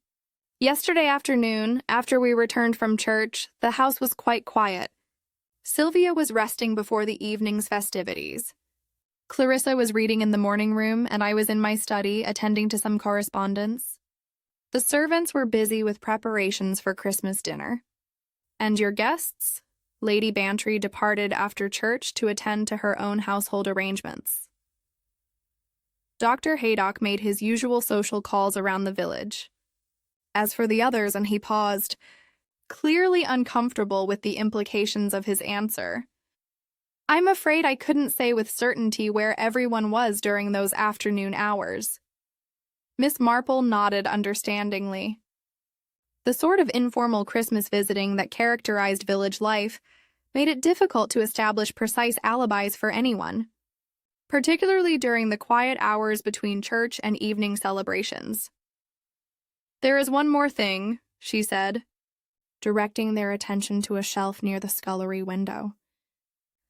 "Yesterday afternoon, after we returned from church, the house was quite quiet. Sylvia was resting before the evening's festivities. Clarissa was reading in the morning room, and I was in my study attending to some correspondence. The servants were busy with preparations for Christmas dinner. And your guests?" Lady Bantry departed after church to attend to her own household arrangements. Dr. Haydock made his usual social calls around the village. As for the others, and he paused, clearly uncomfortable with the implications of his answer, "I'm afraid I couldn't say with certainty where everyone was during those afternoon hours." Miss Marple nodded understandingly. The sort of informal Christmas visiting that characterized village life made it difficult to establish precise alibis for anyone, particularly during the quiet hours between church and evening celebrations. "There is one more thing," she said, directing their attention to a shelf near the scullery window.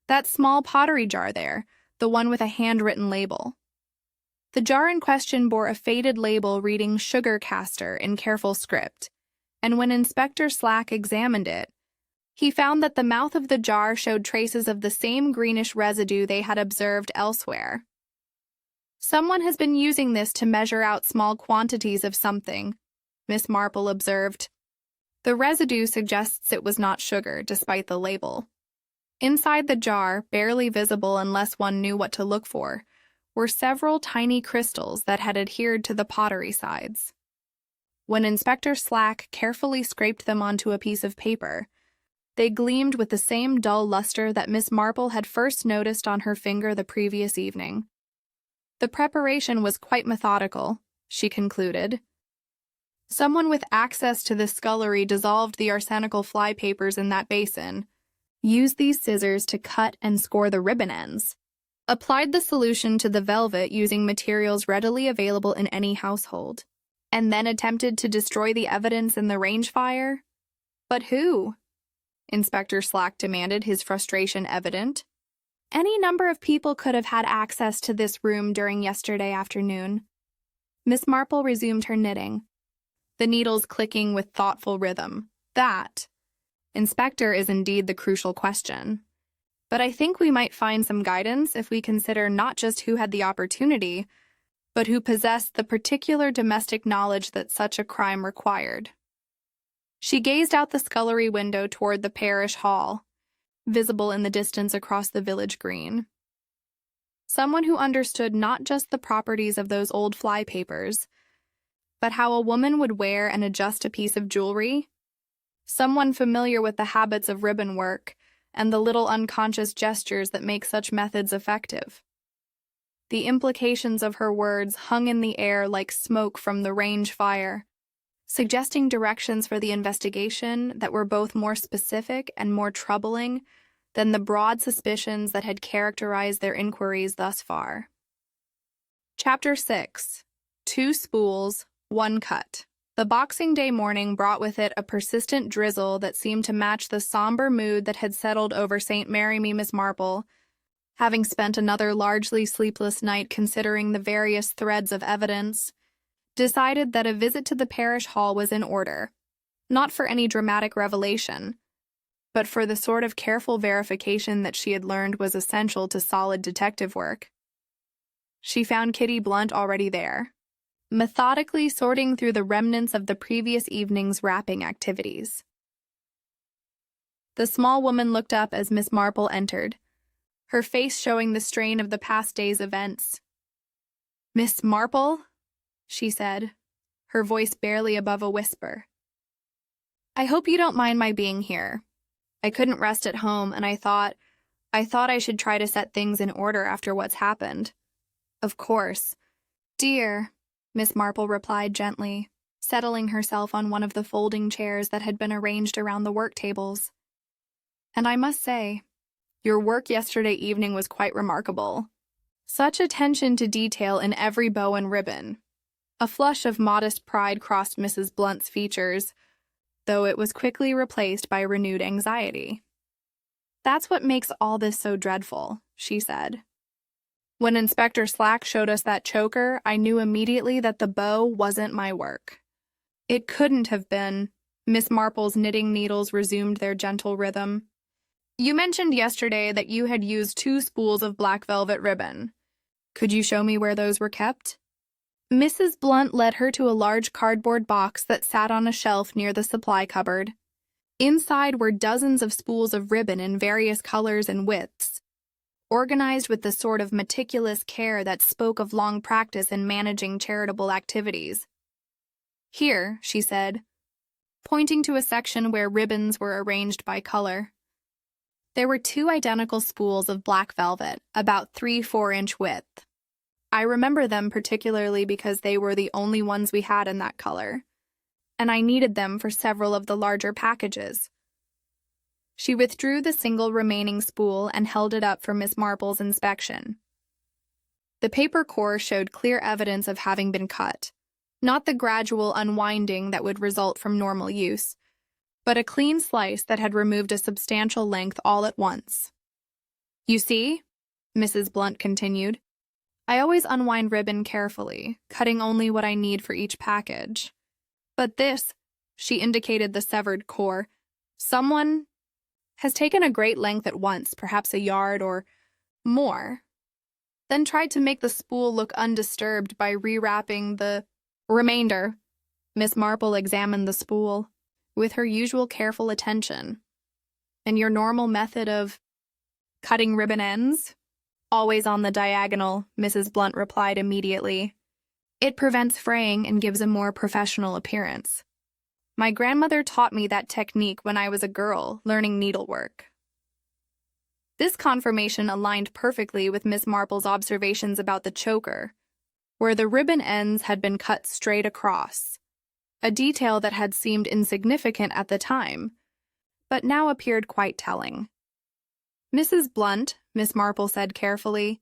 "That small pottery jar there, the one with a handwritten label." The jar in question bore a faded label reading "Sugar Caster" in careful script, and when Inspector Slack examined it, he found that the mouth of the jar showed traces of the same greenish residue they had observed elsewhere. "Someone has been using this to measure out small quantities of something," Miss Marple observed. "The residue suggests it was not sugar, despite the label." Inside the jar, barely visible unless one knew what to look for, were several tiny crystals that had adhered to the pottery sides. When Inspector Slack carefully scraped them onto a piece of paper, they gleamed with the same dull luster that Miss Marple had first noticed on her finger the previous evening. The preparation was quite methodical, she concluded. Someone with access to the scullery dissolved the arsenical fly papers in that basin, used these scissors to cut and score the ribbon ends, applied the solution to the velvet using materials readily available in any household, and then attempted to destroy the evidence in the range fire? But who? Inspector Slack demanded, his frustration evident. Any number of people could have had access to this room during yesterday afternoon. Miss Marple resumed her knitting, the needles clicking with thoughtful rhythm. That, Inspector is indeed the crucial question. But I think we might find some guidance if we consider not just who had the opportunity, but who possessed the particular domestic knowledge that such a crime required. She gazed out the scullery window toward the parish hall, visible in the distance across the village green. Someone who understood not just the properties of those old flypapers, but how a woman would wear and adjust a piece of jewelry. Someone familiar with the habits of ribbon work and the little unconscious gestures that make such methods effective. The implications of her words hung in the air like smoke from the range fire, suggesting directions for the investigation that were both more specific and more troubling than the broad suspicions that had characterized their inquiries thus far. Chapter 6. 2 Spools, 1 Cut. The Boxing Day morning brought with it a persistent drizzle that seemed to match the somber mood that had settled over St. Mary Me Miss Marple, having spent another largely sleepless night considering the various threads of evidence, decided that a visit to the parish hall was in order, not for any dramatic revelation, but for the sort of careful verification that she had learned was essential to solid detective work. She found Kitty Blunt already there, methodically sorting through the remnants of the previous evening's wrapping activities. The small woman looked up as Miss Marple entered, her face showing the strain of the past day's events. "Miss Marple?" she said, her voice barely above a whisper. "I hope you don't mind my being here. I couldn't rest at home, and I thought I should try to set things in order after what's happened." "Of course, dear," Miss Marple replied gently, settling herself on one of the folding chairs that had been arranged around the work tables. "And I must say, your work yesterday evening was quite remarkable. Such attention to detail in every bow and ribbon." A flush of modest pride crossed Mrs. Blunt's features, though it was quickly replaced by renewed anxiety. "That's what makes all this so dreadful," she said. "When Inspector Slack showed us that choker, I knew immediately that the bow wasn't my work. It couldn't have been." Miss Marple's knitting needles resumed their gentle rhythm. "You mentioned yesterday that you had used 2 spools of black velvet ribbon. Could you show me where those were kept?" Mrs. Blunt led her to a large cardboard box that sat on a shelf near the supply cupboard. Inside were dozens of spools of ribbon in various colors and widths, organized with the sort of meticulous care that spoke of long practice in managing charitable activities. "Here," she said, pointing to a section where ribbons were arranged by color. There were 2 identical spools of black velvet, about 3 4-inch width. I remember them particularly because they were the only ones we had in that color, and I needed them for several of the larger packages. She withdrew the single remaining spool and held it up for Miss Marple's inspection. The paper core showed clear evidence of having been cut, not the gradual unwinding that would result from normal use, but a clean slice that had removed a substantial length all at once. "You see," Mrs. Blunt continued, "I always unwind ribbon carefully, cutting only what I need for each package. But this," she indicated the severed core, "someone has taken a great length at once, perhaps a yard or more, then tried to make the spool look undisturbed by rewrapping the remainder." Miss Marple examined the spool with her usual careful attention. "And your normal method of cutting ribbon ends?" "Always on the diagonal," Mrs. Blunt replied immediately. "It prevents fraying and gives a more professional appearance. My grandmother taught me that technique when I was a girl, learning needlework." This confirmation aligned perfectly with Miss Marple's observations about the choker, where the ribbon ends had been cut straight across, a detail that had seemed insignificant at the time, but now appeared quite telling. "Mrs. Blunt," Miss Marple said carefully,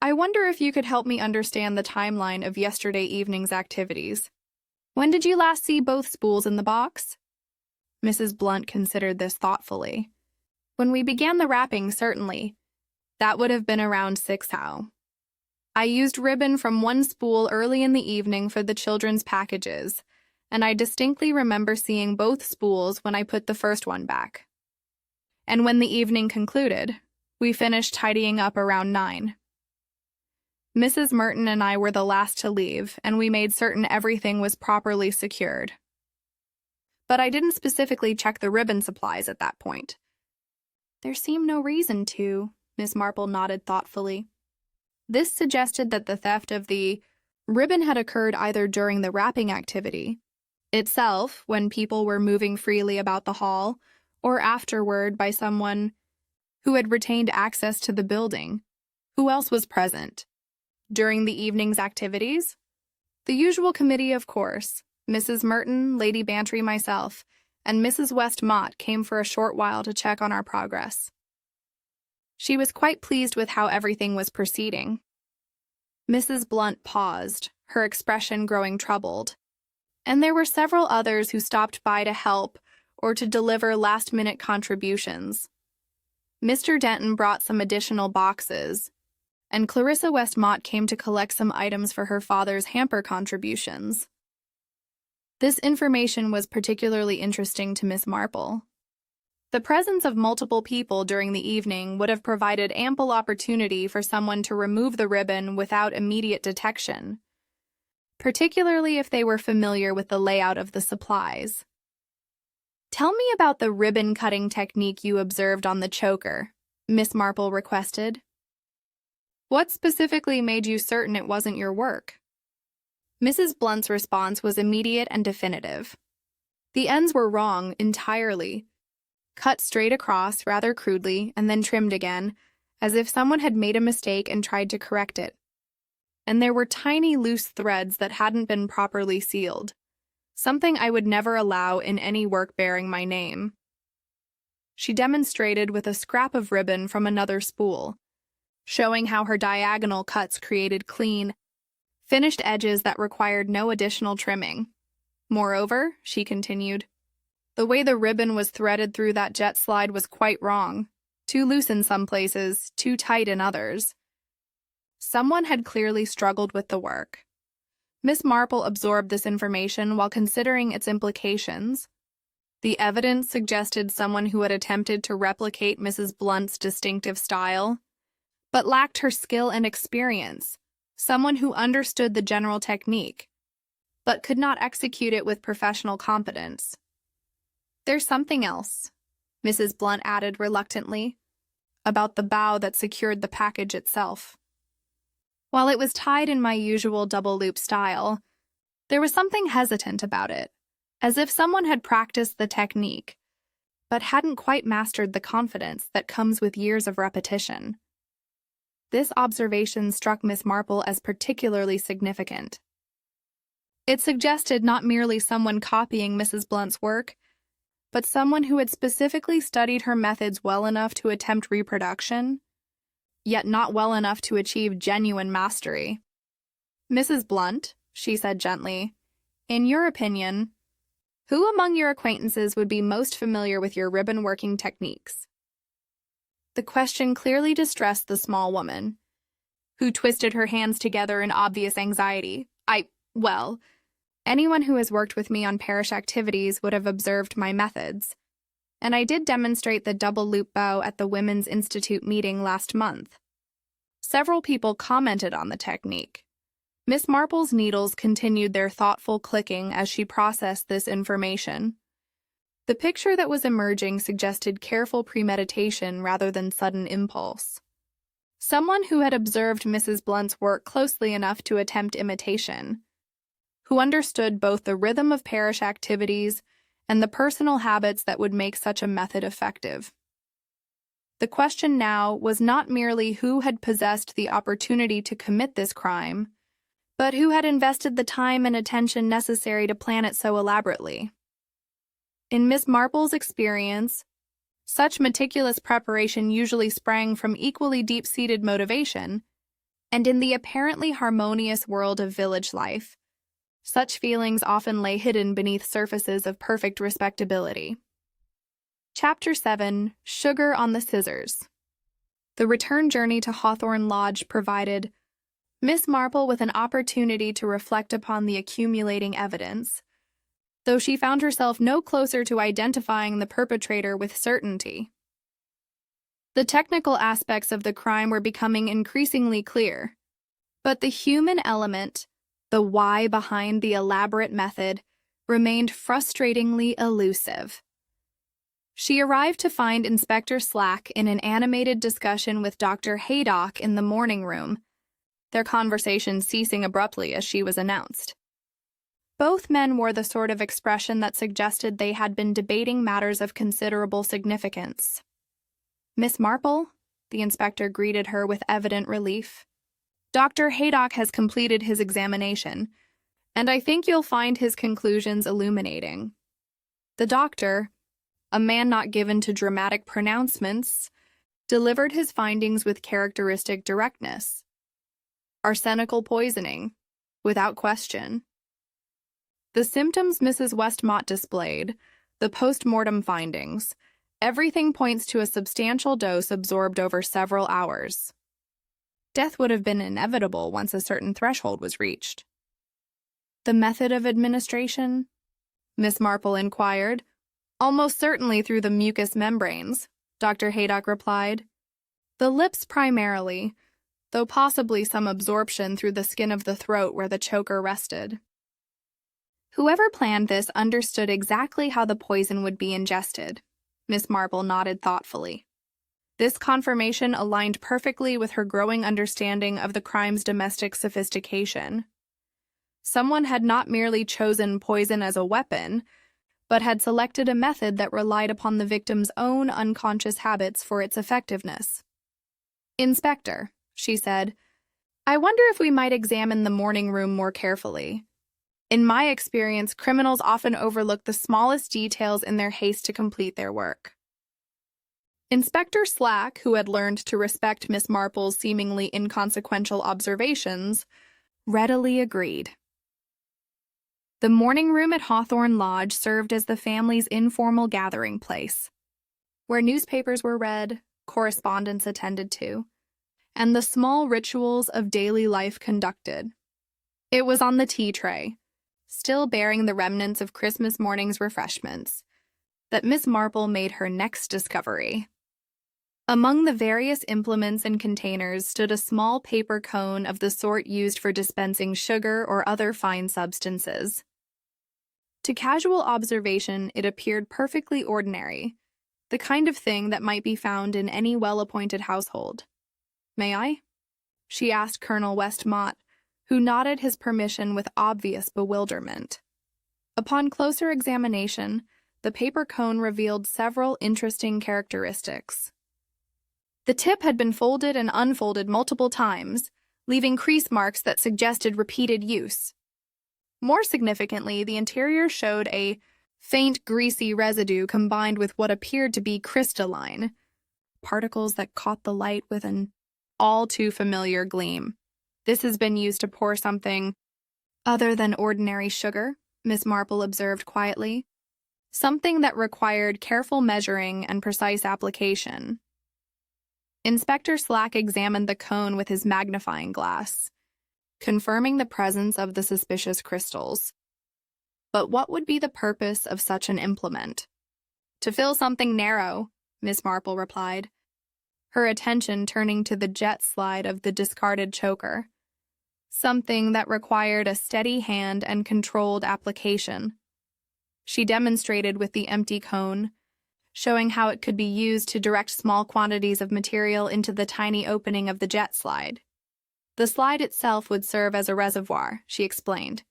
"I wonder if you could help me understand the timeline of yesterday evening's activities. When did you last see both spools in the box?" Mrs. Blunt considered this thoughtfully. "When we began the wrapping, certainly. That would have been around 6 how. I used ribbon from 1 spool early in the evening for the children's packages, and I distinctly remember seeing both spools when I put the first one back. And when the evening concluded, we finished tidying up around 9. Mrs. Merton and I were the last to leave, and we made certain everything was properly secured. But I didn't specifically check the ribbon supplies at that point. There seemed no reason to, Miss Marple nodded thoughtfully. This suggested that the theft of the ribbon had occurred either during the wrapping activity itself, when people were moving freely about the hall, or afterward by someone who had retained access to the building. Who else was present during the evening's activities? The usual committee, of course. Mrs. Merton, Lady Bantry, myself, and Mrs. West Mott came for a short while to check on our progress. She was quite pleased with how everything was proceeding. Mrs. Blunt paused, her expression growing troubled, and there were several others who stopped by to help or to deliver last-minute contributions. Mr. Denton brought some additional boxes, and Clarissa West Mott came to collect some items for her father's hamper contributions. This information was particularly interesting to Miss Marple. The presence of multiple people during the evening would have provided ample opportunity for someone to remove the ribbon without immediate detection, particularly if they were familiar with the layout of the supplies. "Tell me about the ribbon-cutting technique you observed on the choker," Miss Marple requested. "What specifically made you certain it wasn't your work?" Mrs. Blunt's response was immediate and definitive. The ends were wrong entirely, cut straight across rather crudely and then trimmed again, as if someone had made a mistake and tried to correct it. And there were tiny loose threads that hadn't been properly sealed, something I would never allow in any work bearing my name. She demonstrated with a scrap of ribbon from another spool, showing how her diagonal cuts created clean, finished edges that required no additional trimming. Moreover, she continued, the way the ribbon was threaded through that jet slide was quite wrong, too loose in some places, too tight in others. Someone had clearly struggled with the work. Miss Marple absorbed this information while considering its implications. The evidence suggested someone who had attempted to replicate Mrs. Blunt's distinctive style, but lacked her skill and experience, someone who understood the general technique, but could not execute it with professional competence. "There's something else," Mrs. Blunt added reluctantly, "about the bow that secured the package itself. While it was tied in my usual double-loop style, there was something hesitant about it, as if someone had practiced the technique, but hadn't quite mastered the confidence that comes with years of repetition." This observation struck Miss Marple as particularly significant. It suggested not merely someone copying Mrs. Blunt's work, but someone who had specifically studied her methods well enough to attempt reproduction, yet not well enough to achieve genuine mastery. "Mrs. Blunt," she said gently, "in your opinion, who among your acquaintances would be most familiar with your ribbon-working techniques?" The question clearly distressed the small woman, who twisted her hands together in obvious anxiety. Well, anyone who has worked with me on parish activities would have observed my methods, and I did demonstrate the double-loop bow at the Women's Institute meeting last month. Several people commented on the technique. Miss Marple's needles continued their thoughtful clicking as she processed this information. The picture that was emerging suggested careful premeditation rather than sudden impulse. Someone who had observed Mrs. Blunt's work closely enough to attempt imitation, who understood both the rhythm of parish activities and the personal habits that would make such a method effective. The question now was not merely who had possessed the opportunity to commit this crime, but who had invested the time and attention necessary to plan it so elaborately. In Miss Marple's experience, such meticulous preparation usually sprang from equally deep-seated motivation, and in the apparently harmonious world of village life, such feelings often lay hidden beneath surfaces of perfect respectability. Chapter 7: Sugar on the Scissors. The return journey to Hawthorne Lodge provided Miss Marple with an opportunity to reflect upon the accumulating evidence, though she found herself no closer to identifying the perpetrator with certainty. The technical aspects of the crime were becoming increasingly clear, but the human element, the why behind the elaborate method, remained frustratingly elusive. She arrived to find Inspector Slack in an animated discussion with Dr. Haydock in the morning room, their conversation ceasing abruptly as she was announced. Both men wore the sort of expression that suggested they had been debating matters of considerable significance. "Miss Marple?" the inspector greeted her with evident relief. "Dr. Haydock has completed his examination, and I think you'll find his conclusions illuminating." The doctor, a man not given to dramatic pronouncements, delivered his findings with characteristic directness. Arsenical poisoning, without question. The symptoms Mrs. Westmont displayed, the post-mortem findings, everything points to a substantial dose absorbed over several hours. Death would have been inevitable once a certain threshold was reached. "The method of administration?" Miss Marple inquired. "Almost certainly through the mucous membranes," Dr. Haydock replied. "The lips primarily, though possibly some absorption through the skin of the throat where the choker rested." Whoever planned this understood exactly how the poison would be ingested. Miss Marple nodded thoughtfully. This confirmation aligned perfectly with her growing understanding of the crime's domestic sophistication. Someone had not merely chosen poison as a weapon, but had selected a method that relied upon the victim's own unconscious habits for its effectiveness. "Inspector," she said, "I wonder if we might examine the morning room more carefully. In my experience, criminals often overlook the smallest details in their haste to complete their work." Inspector Slack, who had learned to respect Miss Marple's seemingly inconsequential observations, readily agreed. The morning room at Hawthorne Lodge served as the family's informal gathering place, where newspapers were read, correspondence attended to, and the small rituals of daily life conducted. It was on the tea tray, still bearing the remnants of Christmas morning's refreshments, that Miss Marple made her next discovery. Among the various implements and containers stood a small paper cone of the sort used for dispensing sugar or other fine substances. To casual observation, it appeared perfectly ordinary, the kind of thing that might be found in any well-appointed household. "May I?" she asked Colonel Westmont, who nodded his permission with obvious bewilderment. Upon closer examination, the paper cone revealed several interesting characteristics. The tip had been folded and unfolded multiple times, leaving crease marks that suggested repeated use. More significantly, the interior showed a faint greasy residue combined with what appeared to be crystalline, particles that caught the light with an all-too-familiar gleam. "This has been used to pour something other than ordinary sugar," Miss Marple observed quietly. "Something that required careful measuring and precise application." Inspector Slack examined the cone with his magnifying glass, confirming the presence of the suspicious crystals. But what would be the purpose of such an implement? "To fill something narrow," Miss Marple replied, her attention turning to the jet slide of the discarded choker. "Something that required a steady hand and controlled application." She demonstrated with the empty cone, showing how it could be used to direct small quantities of material into the tiny opening of the jet slide. The slide itself would serve as a reservoir, she explained,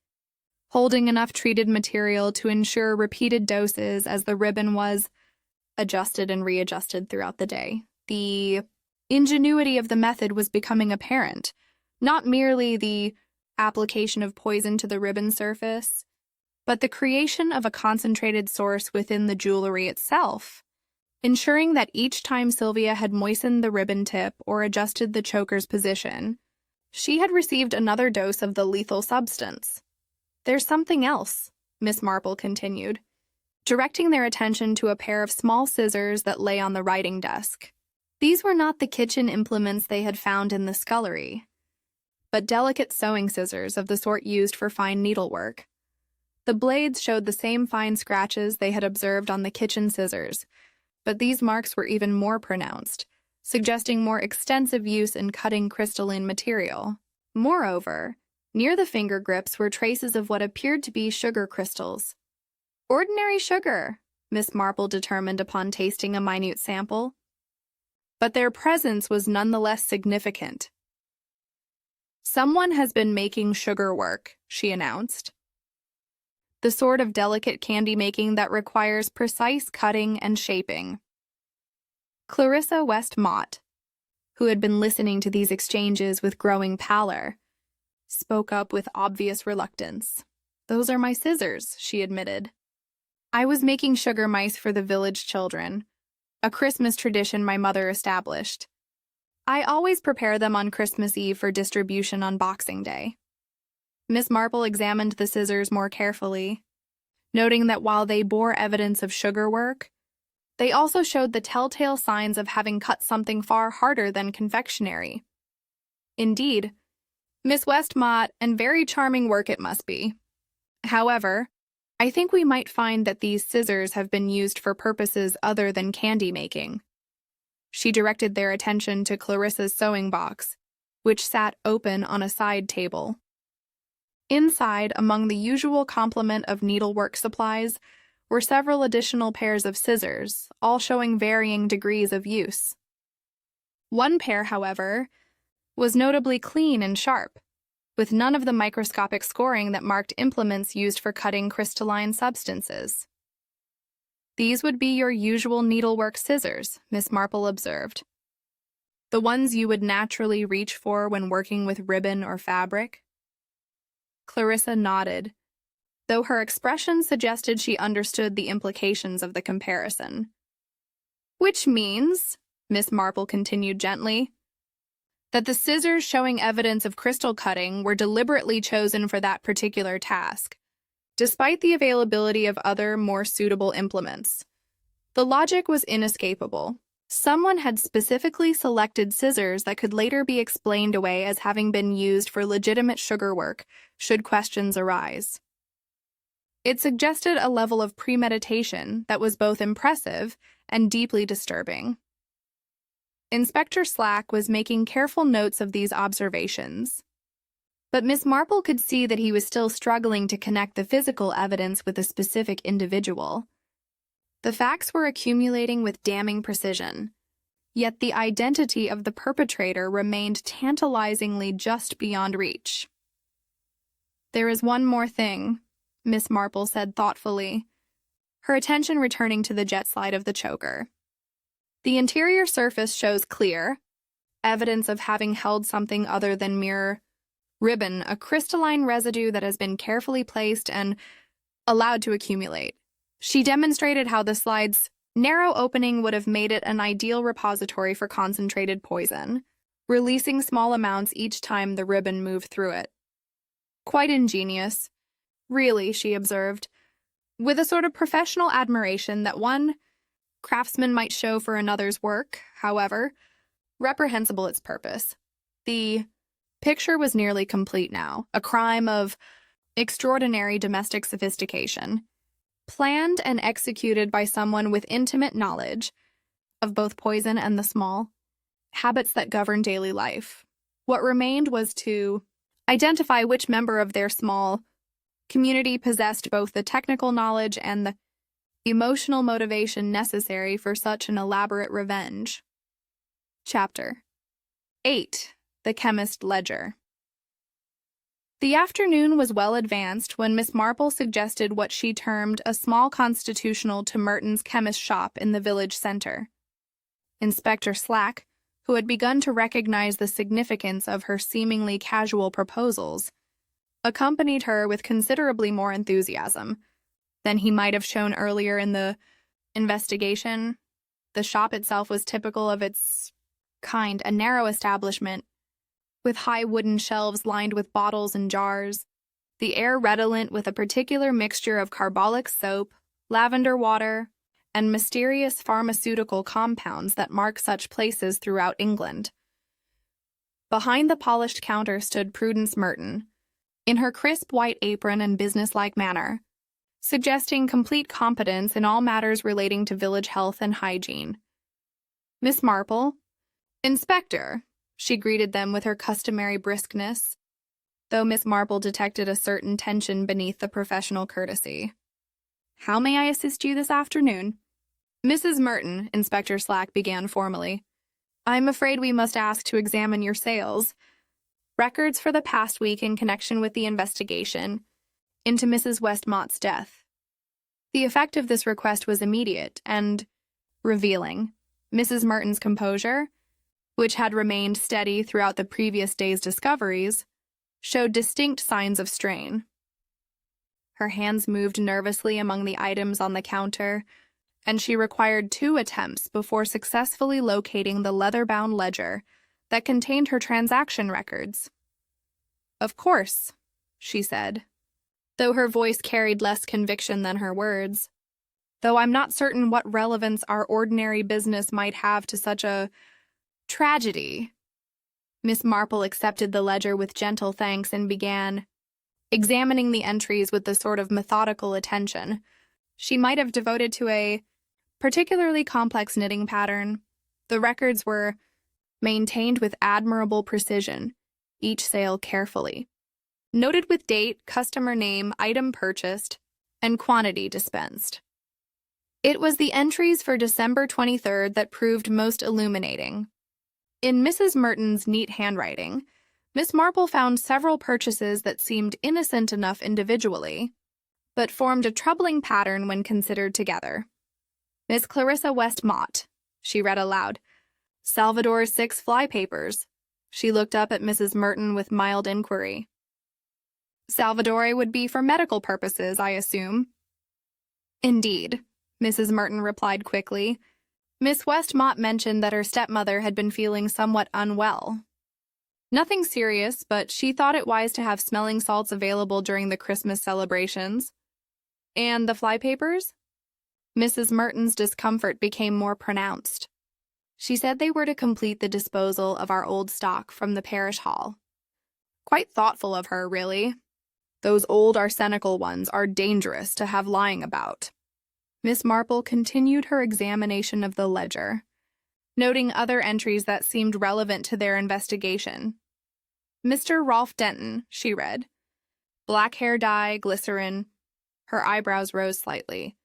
holding enough treated material to ensure repeated doses as the ribbon was adjusted and readjusted throughout the day. The ingenuity of the method was becoming apparent, not merely the application of poison to the ribbon surface, but the creation of a concentrated source within the jewelry itself, ensuring that each time Sylvia had moistened the ribbon tip or adjusted the choker's position, she had received another dose of the lethal substance. "There's something else," Miss Marple continued, directing their attention to a pair of small scissors that lay on the writing desk. These were not the kitchen implements they had found in the scullery, but delicate sewing scissors of the sort used for fine needlework. The blades showed the same fine scratches they had observed on the kitchen scissors, but these marks were even more pronounced, suggesting more extensive use in cutting crystalline material. Moreover, near the finger grips were traces of what appeared to be sugar crystals. Ordinary sugar, Miss Marple determined upon tasting a minute sample. But their presence was nonetheless significant. "Someone has been making sugar work," she announced. "The sort of delicate candy making that requires precise cutting and shaping." Clarissa West Mott, who had been listening to these exchanges with growing pallor, spoke up with obvious reluctance. "Those are my scissors," she admitted. "I was making sugar mice for the village children, a Christmas tradition my mother established. I always prepare them on Christmas Eve for distribution on Boxing Day." Miss Marple examined the scissors more carefully, noting that while they bore evidence of sugar work, they also showed the telltale signs of having cut something far harder than confectionery. Indeed, Miss Westmott, and very charming work it must be. However, I think we might find that these scissors have been used for purposes other than candy making. She directed their attention to Clarissa's sewing box, which sat open on a side table. Inside, among the usual complement of needlework supplies, were several additional pairs of scissors, all showing varying degrees of use. One pair, however, was notably clean and sharp, with none of the microscopic scoring that marked implements used for cutting crystalline substances. "These would be your usual needlework scissors," Miss Marple observed. "The ones you would naturally reach for when working with ribbon or fabric." Clarissa nodded, though her expression suggested she understood the implications of the comparison. "Which means," Miss Marple continued gently, "that the scissors showing evidence of crystal cutting were deliberately chosen for that particular task, despite the availability of other, more suitable implements. The logic was inescapable. Someone had specifically selected scissors that could later be explained away as having been used for legitimate sugar work, should questions arise. It suggested a level of premeditation that was both impressive and deeply disturbing. Inspector Slack was making careful notes of these observations, but Miss Marple could see that he was still struggling to connect the physical evidence with a specific individual. The facts were accumulating with damning precision, yet the identity of the perpetrator remained tantalizingly just beyond reach. "There is one more thing," Miss Marple said thoughtfully, her attention returning to the jet slide of the choker. "The interior surface shows clear evidence of having held something other than mere ribbon, a crystalline residue that has been carefully placed and allowed to accumulate." She demonstrated how the slide's narrow opening would have made it an ideal repository for concentrated poison, releasing small amounts each time the ribbon moved through it. "Quite ingenious, really," she observed, with a sort of professional admiration that one craftsman might show for another's work, however reprehensible its purpose. The picture was nearly complete now, a crime of extraordinary domestic sophistication, planned and executed by someone with intimate knowledge of both poison and the small habits that govern daily life. What remained was to identify which member of their small community possessed both the technical knowledge and the emotional motivation necessary for such an elaborate revenge. Chapter 8. The Chemist Ledger. The afternoon was well advanced when Miss Marple suggested what she termed a small constitutional to Merton's chemist shop in the village center. Inspector Slack, who had begun to recognize the significance of her seemingly casual proposals, accompanied her with considerably more enthusiasm than he might have shown earlier in the investigation. The shop itself was typical of its kind, a narrow establishment with high wooden shelves lined with bottles and jars, the air redolent with a particular mixture of carbolic soap, lavender water, and mysterious pharmaceutical compounds that mark such places throughout England. Behind the polished counter stood Prudence Merton, in her crisp white apron and businesslike manner, suggesting complete competence in all matters relating to village health and hygiene. Miss Marple, Inspector, she greeted them with her customary briskness, though Miss Marple detected a certain tension beneath the professional courtesy. How may I assist you this afternoon? Mrs. Merton, Inspector Slack began formally. I'm afraid we must ask to examine your sales. Records for the past week in connection with the investigation into Mrs. Westmott's death. The effect of this request was immediate and revealing. Mrs. Merton's composure, which had remained steady throughout the previous day's discoveries, showed distinct signs of strain. Her hands moved nervously among the items on the counter, and she required 2 attempts before successfully locating the leather-bound ledger that contained her transaction records. Of course, she said, though her voice carried less conviction than her words. Though I'm not certain what relevance our ordinary business might have to such a tragedy. Miss Marple accepted the ledger with gentle thanks and began examining the entries with the sort of methodical attention she might have devoted to a particularly complex knitting pattern. The records were maintained with admirable precision, each sale carefully noted with date, customer name, item purchased, and quantity dispensed. It was the entries for December 23rd that proved most illuminating. In Mrs. Merton's neat handwriting, Miss Marple found several purchases that seemed innocent enough individually, but formed a troubling pattern when considered together. Miss Clarissa Westmott, she read aloud. Salvador's 6 flypapers. She looked up at Mrs. Merton with mild inquiry. Salvador would be for medical purposes, I assume. Indeed, Mrs. Merton replied quickly. Miss Westmott mentioned that her stepmother had been feeling somewhat unwell. Nothing serious, but she thought it wise to have smelling salts available during the Christmas celebrations. And the flypapers? Mrs. Merton's discomfort became more pronounced. She said they were to complete the disposal of our old stock from the parish hall. Quite thoughtful of her, really. Those old arsenical ones are dangerous to have lying about. Miss Marple continued her examination of the ledger, noting other entries that seemed relevant to their investigation. Mr. Rolfe Denton, she read. Black hair dye, glycerin. Her eyebrows rose slightly.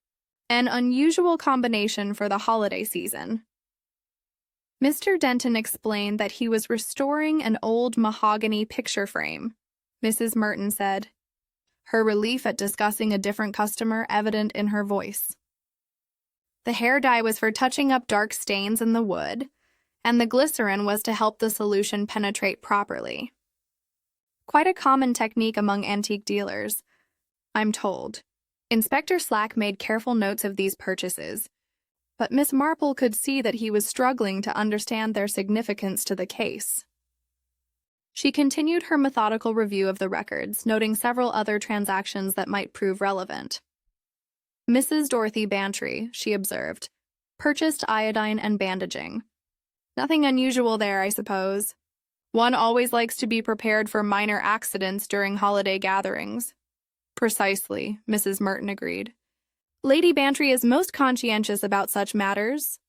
An unusual combination for the holiday season. Mr. Denton explained that he was restoring an old mahogany picture frame, Mrs. Merton said, her relief at discussing a different customer evident in her voice. The hair dye was for touching up dark stains in the wood, and the glycerin was to help the solution penetrate properly. Quite a common technique among antique dealers, I'm told. Inspector Slack made careful notes of these purchases, but Miss Marple could see that he was struggling to understand their significance to the case. She continued her methodical review of the records, noting several other transactions that might prove relevant. Mrs. Dorothy Bantry, she observed, purchased iodine and bandaging. Nothing unusual there, I suppose. One always likes to be prepared for minor accidents during holiday gatherings. Precisely, Mrs. Merton agreed. Lady Bantry is most conscientious about such matters.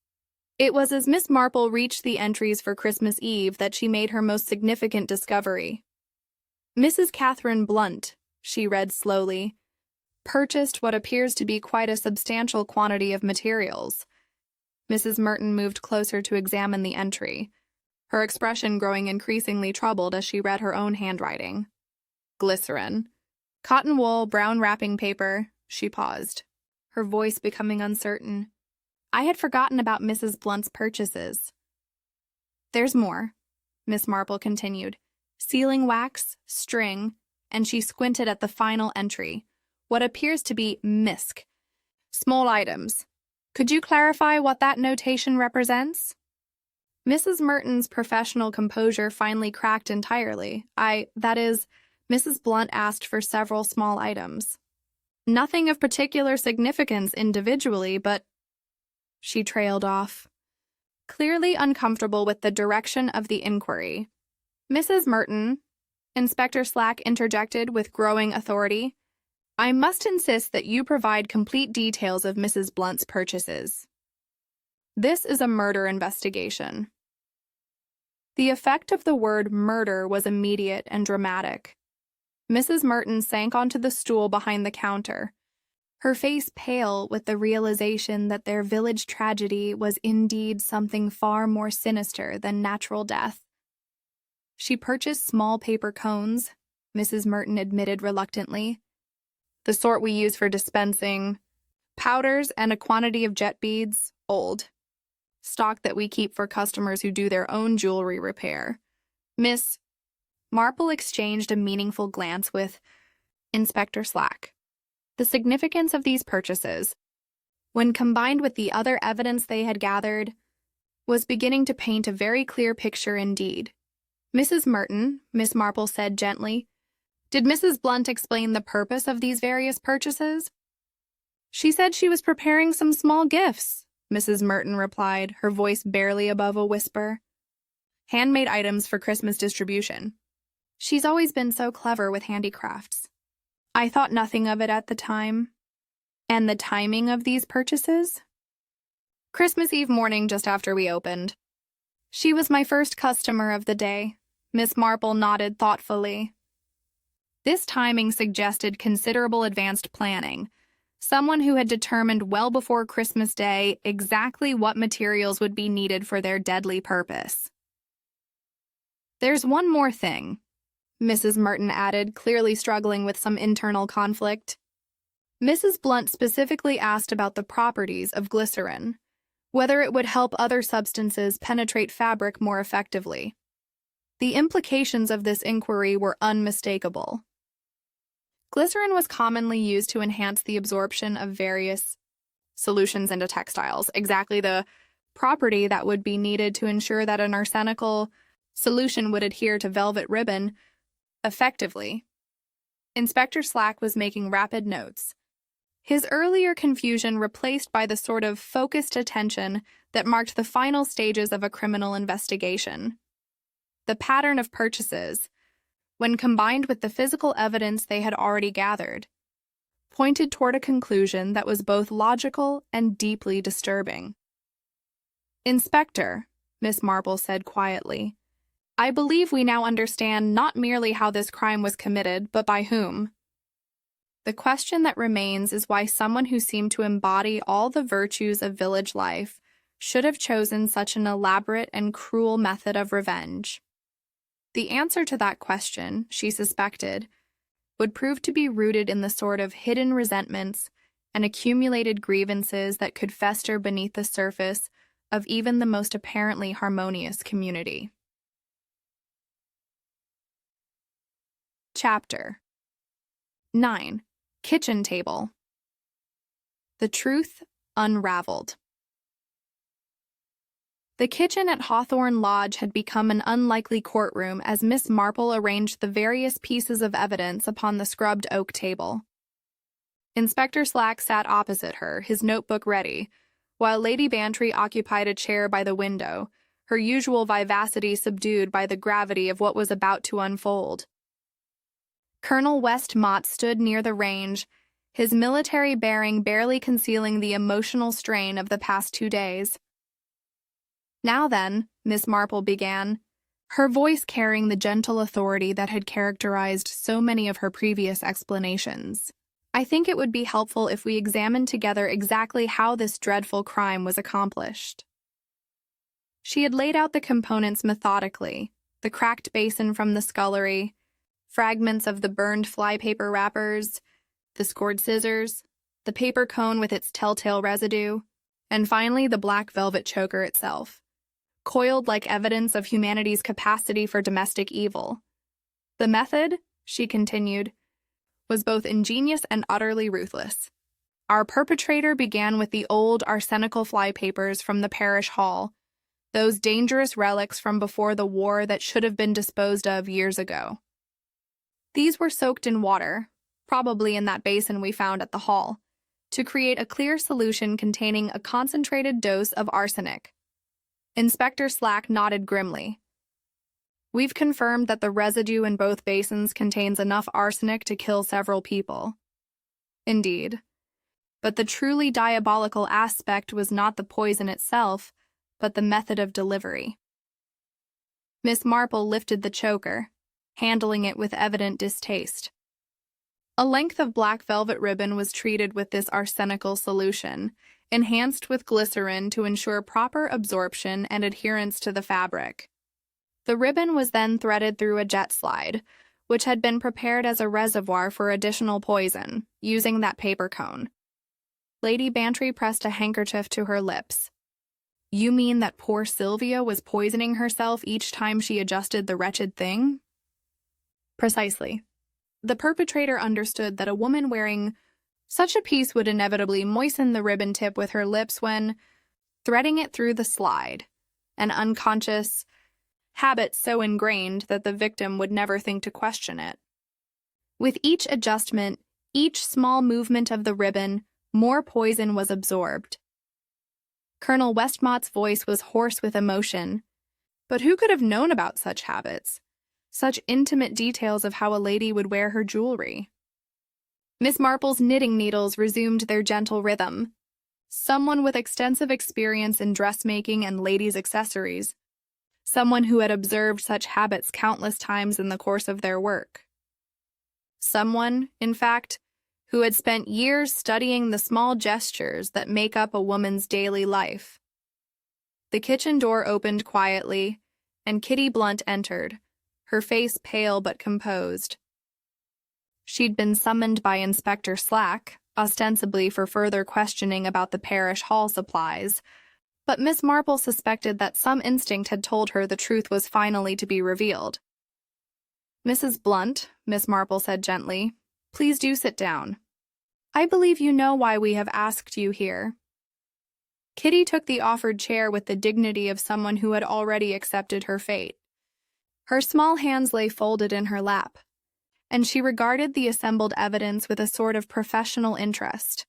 It was as Miss Marple reached the entries for Christmas Eve that she made her most significant discovery. Mrs. Catherine Blunt, she read slowly, purchased what appears to be quite a substantial quantity of materials. Mrs. Merton moved closer to examine the entry, her expression growing increasingly troubled as she read her own handwriting. Glycerin. Cotton wool, brown wrapping paper. She paused, her voice becoming uncertain. I had forgotten about Mrs. Blunt's purchases. There's more, Miss Marple continued. Sealing wax, string, and she squinted at the final entry, what appears to be misc. Small items. Could you clarify what that notation represents? Mrs. Merton's professional composure finally cracked entirely. That is, Mrs. Blunt asked for several small items. Nothing of particular significance individually, but she trailed off, clearly uncomfortable with the direction of the inquiry. Mrs. Merton, Inspector Slack interjected with growing authority, I must insist that you provide complete details of Mrs. Blunt's purchases. This is a murder investigation. The effect of the word murder was immediate and dramatic. Mrs. Merton sank onto the stool behind the counter, her face pale with the realization that their village tragedy was indeed something far more sinister than natural death. She purchased small paper cones, Mrs. Merton admitted reluctantly, the sort we use for dispensing powders and a quantity of jet beads, old, stock that we keep for customers who do their own jewelry repair. Miss Marple exchanged a meaningful glance with Inspector Slack. The significance of these purchases, when combined with the other evidence they had gathered, was beginning to paint a very clear picture indeed. Mrs. Merton, Miss Marple said gently, did Mrs. Blunt explain the purpose of these various purchases? She said she was preparing some small gifts, Mrs. Merton replied, her voice barely above a whisper. Handmade items for Christmas distribution. She's always been so clever with handicrafts. I thought nothing of it at the time. And the timing of these purchases? Christmas Eve morning just after we opened. She was my first customer of the day. Miss Marple nodded thoughtfully. This timing suggested considerable advanced planning. Someone who had determined well before Christmas Day exactly what materials would be needed for their deadly purpose. There's one more thing, Mrs. Merton added, clearly struggling with some internal conflict. Mrs. Blunt specifically asked about the properties of glycerin, whether it would help other substances penetrate fabric more effectively. The implications of this inquiry were unmistakable. Glycerin was commonly used to enhance the absorption of various solutions into textiles, exactly the property that would be needed to ensure that an arsenical solution would adhere to velvet ribbon effectively. Inspector Slack was making rapid notes, his earlier confusion replaced by the sort of focused attention that marked the final stages of a criminal investigation. The pattern of purchases, when combined with the physical evidence they had already gathered, pointed toward a conclusion that was both logical and deeply disturbing. Inspector, Miss Marple said quietly, I believe we now understand not merely how this crime was committed, but by whom. The question that remains is why someone who seemed to embody all the virtues of village life should have chosen such an elaborate and cruel method of revenge. The answer to that question, she suspected, would prove to be rooted in the sort of hidden resentments and accumulated grievances that could fester beneath the surface of even the most apparently harmonious community. Chapter 9. Kitchen Table. The Truth Unraveled. The kitchen at Hawthorne Lodge had become an unlikely courtroom as Miss Marple arranged the various pieces of evidence upon the scrubbed oak table. Inspector Slack sat opposite her, his notebook ready, while Lady Bantry occupied a chair by the window, her usual vivacity subdued by the gravity of what was about to unfold. Colonel West Mott stood near the range, his military bearing barely concealing the emotional strain of the past 2 days. Now then, Miss Marple began, her voice carrying the gentle authority that had characterized so many of her previous explanations. I think it would be helpful if we examined together exactly how this dreadful crime was accomplished. She had laid out the components methodically, the cracked basin from the scullery, fragments of the burned flypaper wrappers, the scored scissors, the paper cone with its telltale residue, and finally the black velvet choker itself, coiled like evidence of humanity's capacity for domestic evil. The method, she continued, was both ingenious and utterly ruthless. Our perpetrator began with the old arsenical flypapers from the parish hall, those dangerous relics from before the war that should have been disposed of years ago. These were soaked in water, probably in that basin we found at the hall, to create a clear solution containing a concentrated dose of arsenic. Inspector Slack nodded grimly. We've confirmed that the residue in both basins contains enough arsenic to kill several people. Indeed. But the truly diabolical aspect was not the poison itself, but the method of delivery. Miss Marple lifted the choker, handling it with evident distaste. A length of black velvet ribbon was treated with this arsenical solution, enhanced with glycerin to ensure proper absorption and adherence to the fabric. The ribbon was then threaded through a jet slide, which had been prepared as a reservoir for additional poison, using that paper cone. Lady Bantry pressed a handkerchief to her lips. "You mean that poor Sylvia was poisoning herself each time she adjusted the wretched thing?" Precisely. The perpetrator understood that a woman wearing such a piece would inevitably moisten the ribbon tip with her lips when threading it through the slide, an unconscious habit so ingrained that the victim would never think to question it. With each adjustment, each small movement of the ribbon, more poison was absorbed. Colonel Westmott's voice was hoarse with emotion. But who could have known about such habits? Such intimate details of how a lady would wear her jewelry. Miss Marple's knitting needles resumed their gentle rhythm. Someone with extensive experience in dressmaking and ladies' accessories. Someone who had observed such habits countless times in the course of their work. Someone, in fact, who had spent years studying the small gestures that make up a woman's daily life. The kitchen door opened quietly, and Kitty Blunt entered, her face pale but composed. She'd been summoned by Inspector Slack, ostensibly for further questioning about the parish hall supplies, but Miss Marple suspected that some instinct had told her the truth was finally to be revealed. "Mrs. Blunt," Miss Marple said gently, "please do sit down. I believe you know why we have asked you here." Kitty took the offered chair with the dignity of someone who had already accepted her fate. Her small hands lay folded in her lap, and she regarded the assembled evidence with a sort of professional interest.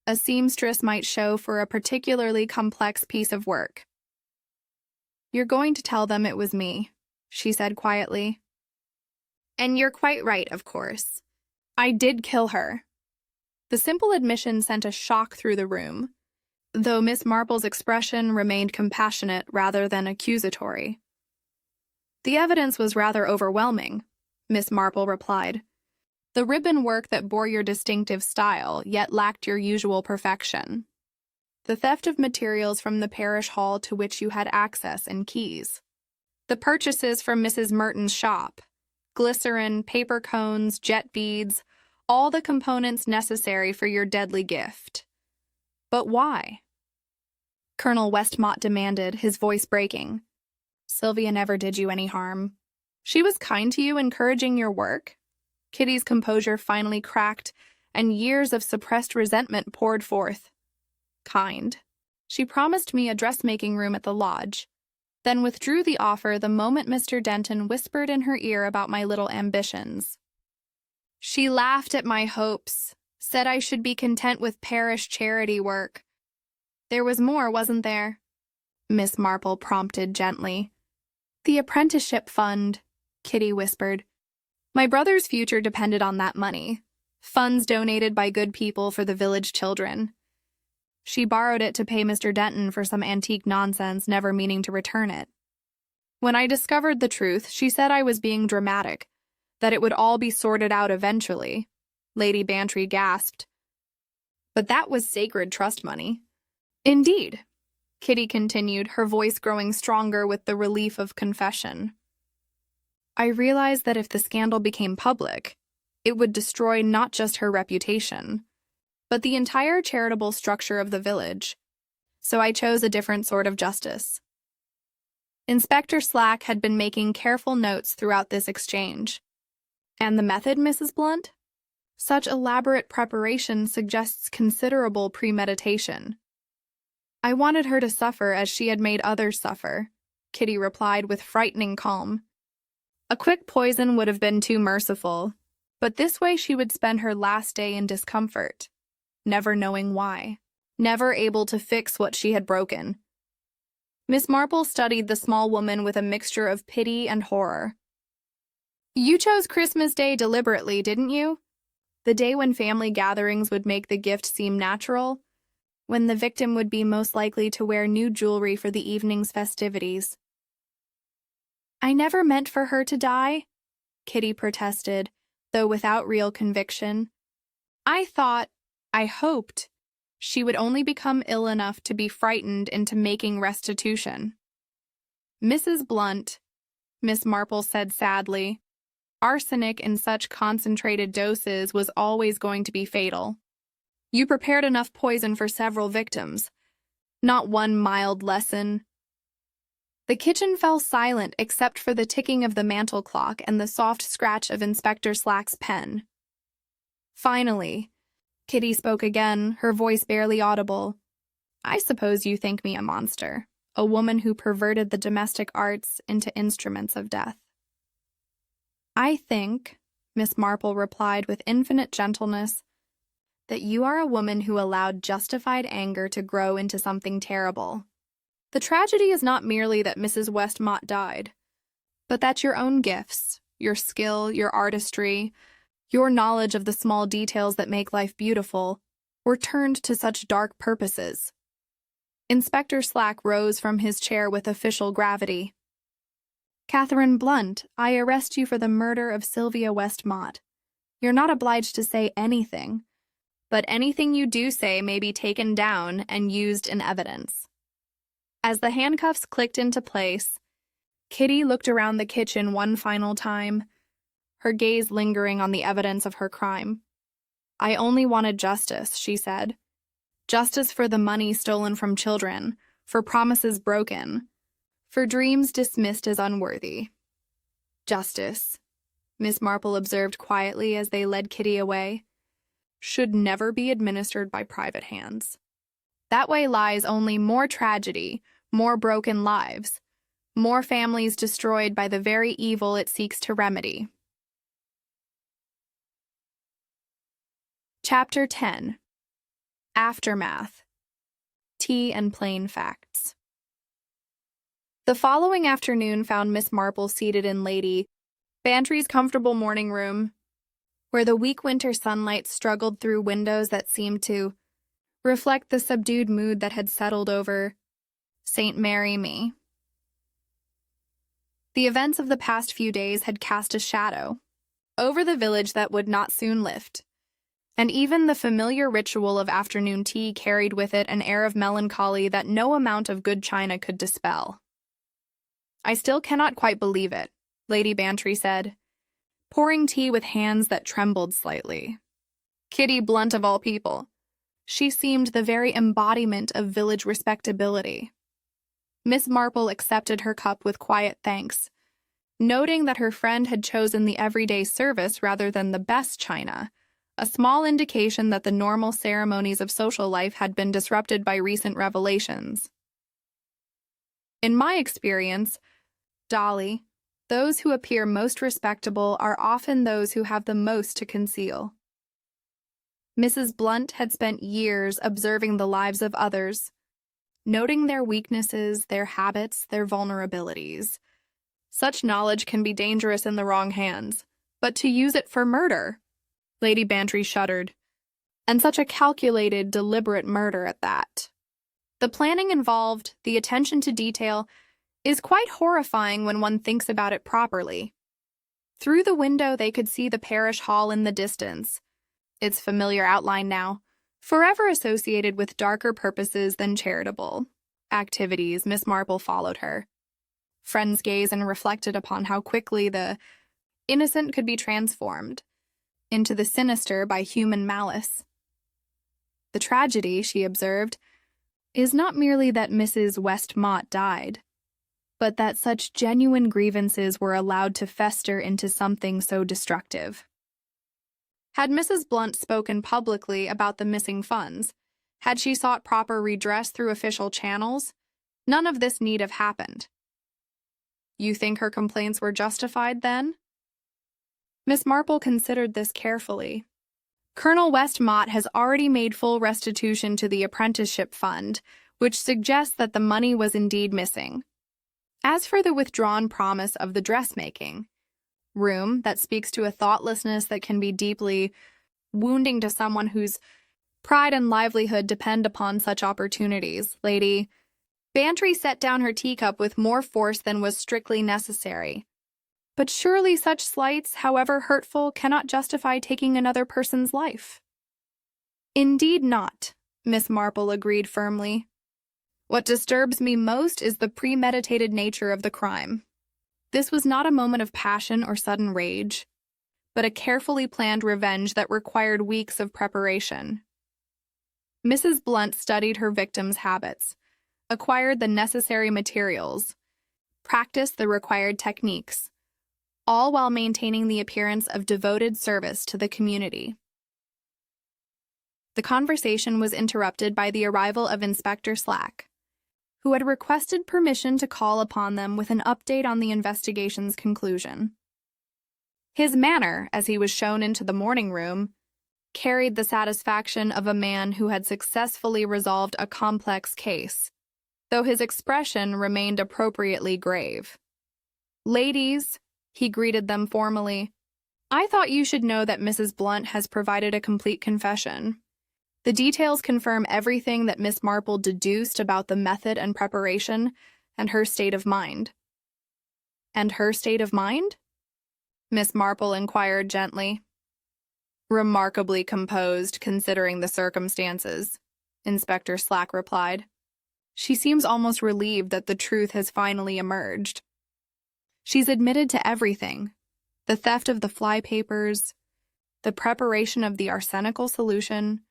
A seamstress might show for a particularly complex piece of work. "You're going to tell them it was me," she said quietly. "And you're quite right, of course. I did kill her." The simple admission sent a shock through the room, though Miss Marple's expression remained compassionate rather than accusatory. "The evidence was rather overwhelming," Miss Marple replied. "The ribbon work that bore your distinctive style, yet lacked your usual perfection. The theft of materials from the parish hall to which you had access and keys. The purchases from Mrs. Merton's shop. Glycerin, paper cones, jet beads, all the components necessary for your deadly gift. But why?" Colonel Westmott demanded, his voice breaking. "Sylvia never did you any harm. She was kind to you, encouraging your work." Kitty's composure finally cracked, and years of suppressed resentment poured forth. "Kind. She promised me a dressmaking room at the lodge, then withdrew the offer the moment Mr. Denton whispered in her ear about my little ambitions. She laughed at my hopes, said I should be content with parish charity work. There was more, wasn't there?" Miss Marple prompted gently. "The apprenticeship fund," Kitty whispered. "My brother's future depended on that money. Funds donated by good people for the village children. She borrowed it to pay Mr. Denton for some antique nonsense, never meaning to return it. When I discovered the truth, she said I was being dramatic, that it would all be sorted out eventually." Lady Bantry gasped. "But that was sacred trust money." "Indeed," Kitty continued, her voice growing stronger with the relief of confession. "I realized that if the scandal became public, it would destroy not just her reputation, but the entire charitable structure of the village. So I chose a different sort of justice." Inspector Slack had been making careful notes throughout this exchange. "And the method, Mrs. Blunt?" "Such elaborate preparation suggests considerable premeditation." "I wanted her to suffer as she had made others suffer," Kitty replied with frightening calm. "A quick poison would have been too merciful, but this way she would spend her last day in discomfort, never knowing why, never able to fix what she had broken." Miss Marple studied the small woman with a mixture of pity and horror. "You chose Christmas Day deliberately, didn't you?" The day when family gatherings would make the gift seem natural, when the victim would be most likely to wear new jewelry for the evening's festivities. "I never meant for her to die," Kitty protested, though without real conviction. I hoped, she would only become ill enough to be frightened into making restitution." "Mrs. Blunt," Miss Marple said sadly, "arsenic in such concentrated doses was always going to be fatal. You prepared enough poison for several victims. Not one mild lesson." The kitchen fell silent except for the ticking of the mantel clock and the soft scratch of Inspector Slack's pen. Finally, Kitty spoke again, her voice barely audible. "I suppose you think me a monster, a woman who perverted the domestic arts into instruments of death." "I think," Miss Marple replied with infinite gentleness, "that you are a woman who allowed justified anger to grow into something terrible. The tragedy is not merely that Mrs. Westmont died, but that your own gifts, your skill, your artistry, your knowledge of the small details that make life beautiful, were turned to such dark purposes." Inspector Slack rose from his chair with official gravity. "Catherine Blunt, I arrest you for the murder of Sylvia Westmont. You're not obliged to say anything, but anything you do say may be taken down and used in evidence." As the handcuffs clicked into place, Kitty looked around the kitchen one final time, her gaze lingering on the evidence of her crime. "I only wanted justice," she said. "Justice for the money stolen from children, for promises broken, for dreams dismissed as unworthy." "Justice," Miss Marple observed quietly as they led Kitty away, "should never be administered by private hands. That way lies only more tragedy, more broken lives, more families destroyed by the very evil it seeks to remedy." Chapter 10. Aftermath. Tea and Plain Facts. The following afternoon found Miss Marple seated in Lady Bantry's comfortable morning room, where the weak winter sunlight struggled through windows that seemed to reflect the subdued mood that had settled over St. Mary Me. The events of the past few days had cast a shadow over the village that would not soon lift, and even the familiar ritual of afternoon tea carried with it an air of melancholy that no amount of good china could dispel. "I still cannot quite believe it," Lady Bantry said, pouring tea with hands that trembled slightly. Kitty Blunt of all people. She seemed the very embodiment of village respectability. Miss Marple accepted her cup with quiet thanks, noting that her friend had chosen the everyday service rather than the best china, a small indication that the normal ceremonies of social life had been disrupted by recent revelations. "In my experience, Dolly, those who appear most respectable are often those who have the most to conceal." Mrs. Blunt had spent years observing the lives of others, noting their weaknesses, their habits, their vulnerabilities. Such knowledge can be dangerous in the wrong hands, but to use it for murder— Lady Bantry shuddered. "And such a calculated, deliberate murder at that. The planning involved, the attention to detail, is quite horrifying when one thinks about it properly." Through the window they could see the parish hall in the distance, its familiar outline now, forever associated with darker purposes than charitable activities. Miss Marple followed her. Friends gazed and reflected upon how quickly the innocent could be transformed into the sinister by human malice. "The tragedy," she observed, "is not merely that Mrs. Westmont died, but that such genuine grievances were allowed to fester into something so destructive." Had Mrs. Blunt spoken publicly about the missing funds, had she sought proper redress through official channels, none of this need have happened. "You think her complaints were justified, then?" Miss Marple considered this carefully. "Colonel Westmont has already made full restitution to the apprenticeship fund, which suggests that the money was indeed missing. As for the withdrawn promise of the dressmaking room, that speaks to a thoughtlessness that can be deeply wounding to someone whose pride and livelihood depend upon such opportunities, Lady. Bantry set down her teacup with more force than was strictly necessary. But surely such slights, however hurtful, cannot justify taking another person's life. Indeed not, Miss Marple agreed firmly. What disturbs me most is the premeditated nature of the crime. This was not a moment of passion or sudden rage, but a carefully planned revenge that required weeks of preparation. Mrs. Blunt studied her victim's habits, acquired the necessary materials, practiced the required techniques, all while maintaining the appearance of devoted service to the community. The conversation was interrupted by the arrival of Inspector Slack, who had requested permission to call upon them with an update on the investigation's conclusion. His manner, as he was shown into the morning room, carried the satisfaction of a man who had successfully resolved a complex case, though his expression remained appropriately grave. "Ladies," he greeted them formally, "I thought you should know that Mrs. Blunt has provided a complete confession. The details confirm everything that Miss Marple deduced about the method and preparation and her state of mind." "And her state of mind?" Miss Marple inquired gently. "Remarkably composed, considering the circumstances," Inspector Slack replied. "She seems almost relieved that the truth has finally emerged. She's admitted to everything: the theft of the fly papers, the preparation of the arsenical solution,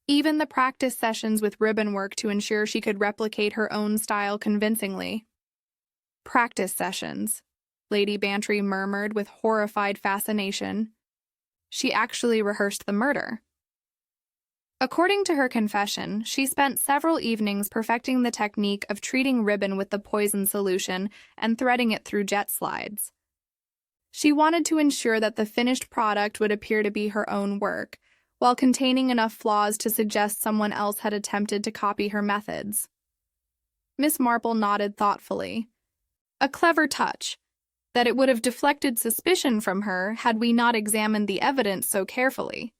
even the practice sessions with ribbon work to ensure she could replicate her own style convincingly." "Practice sessions," Lady Bantry murmured with horrified fascination. "She actually rehearsed the murder." According to her confession, she spent several evenings perfecting the technique of treating ribbon with the poison solution and threading it through jet slides. She wanted to ensure that the finished product would appear to be her own work, while containing enough flaws to suggest someone else had attempted to copy her methods. Miss Marple nodded thoughtfully. "A clever touch, that it would have deflected suspicion from her had we not examined the evidence so carefully."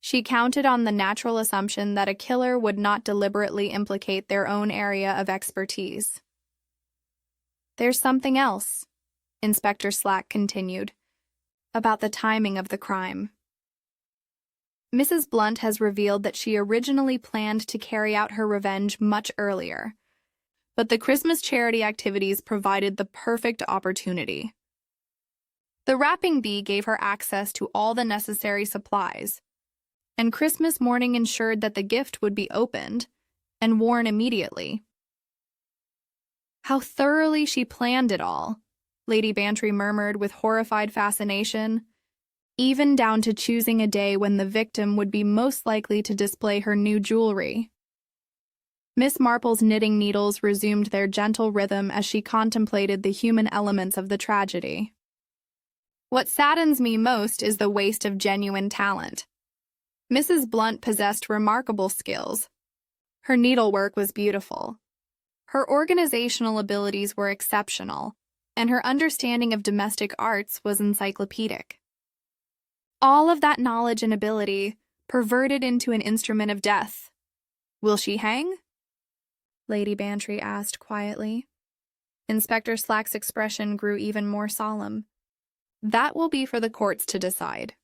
She counted on the natural assumption that a killer would not deliberately implicate their own area of expertise. "There's something else," Inspector Slack continued, "about the timing of the crime. Mrs. Blunt has revealed that she originally planned to carry out her revenge much earlier, but the Christmas charity activities provided the perfect opportunity. The wrapping bee gave her access to all the necessary supplies, and Christmas morning ensured that the gift would be opened and worn immediately. How thoroughly she planned it all, Lady Bantry murmured with horrified fascination, even down to choosing a day when the victim would be most likely to display her new jewelry. Miss Marple's knitting needles resumed their gentle rhythm as she contemplated the human elements of the tragedy. "What saddens me most is the waste of genuine talent. Mrs. Blunt possessed remarkable skills. Her needlework was beautiful. Her organizational abilities were exceptional, and her understanding of domestic arts was encyclopedic. All of that knowledge and ability perverted into an instrument of death. Will she hang?" Lady Bantry asked quietly. Inspector Slack's expression grew even more solemn. "That will be for the courts to decide.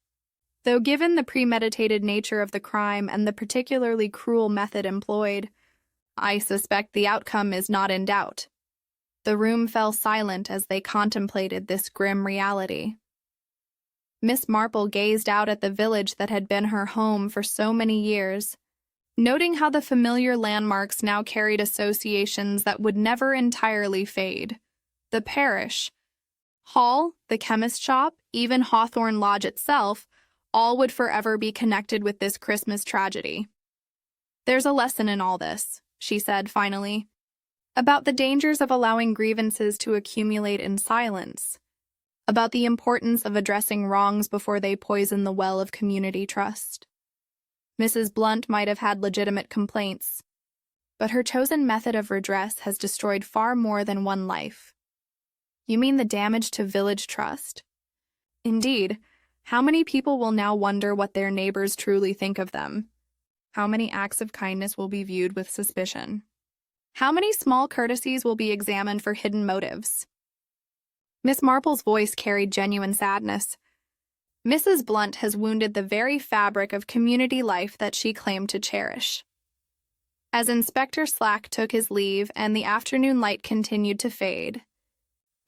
Though given the premeditated nature of the crime and the particularly cruel method employed, I suspect the outcome is not in doubt." The room fell silent as they contemplated this grim reality. Miss Marple gazed out at the village that had been her home for so many years, noting how the familiar landmarks now carried associations that would never entirely fade. The parish, Hall, the chemist shop, even Hawthorne Lodge itself, all would forever be connected with this Christmas tragedy. "There's a lesson in all this," she said finally, "about the dangers of allowing grievances to accumulate in silence, about the importance of addressing wrongs before they poison the well of community trust. Mrs. Blunt might have had legitimate complaints, but her chosen method of redress has destroyed far more than one life." "You mean the damage to village trust?" "Indeed. How many people will now wonder what their neighbors truly think of them? How many acts of kindness will be viewed with suspicion? How many small courtesies will be examined for hidden motives? Miss Marple's voice carried genuine sadness. Mrs. Blunt has wounded the very fabric of community life that she claimed to cherish. As Inspector Slack took his leave and the afternoon light continued to fade,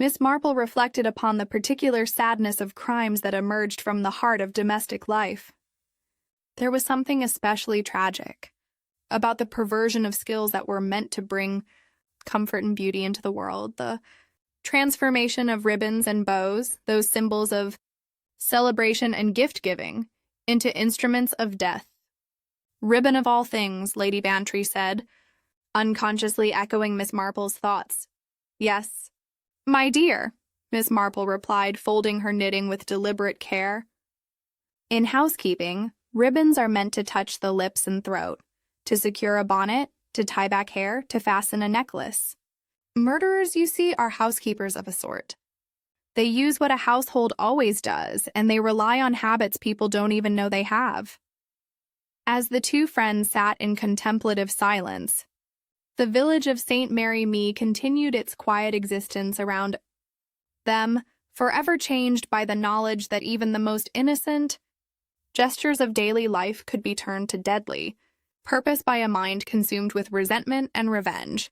Miss Marple reflected upon the particular sadness of crimes that emerged from the heart of domestic life. There was something especially tragic about the perversion of skills that were meant to bring comfort and beauty into the world, the transformation of ribbons and bows, those symbols of celebration and gift-giving, into instruments of death. "Ribbon of all things," Lady Bantry said, unconsciously echoing Miss Marple's thoughts. "Yes, my dear," Miss Marple replied, folding her knitting with deliberate care. "In housekeeping, ribbons are meant to touch the lips and throat, to secure a bonnet, to tie back hair, to fasten a necklace. Murderers, you see, are housekeepers of a sort. They use what a household always does, and they rely on habits people don't even know they have." As the two friends sat in contemplative silence, the village of St. Mary Me continued its quiet existence around them, forever changed by the knowledge that even the most innocent gestures of daily life could be turned to deadly purpose by a mind consumed with resentment and revenge.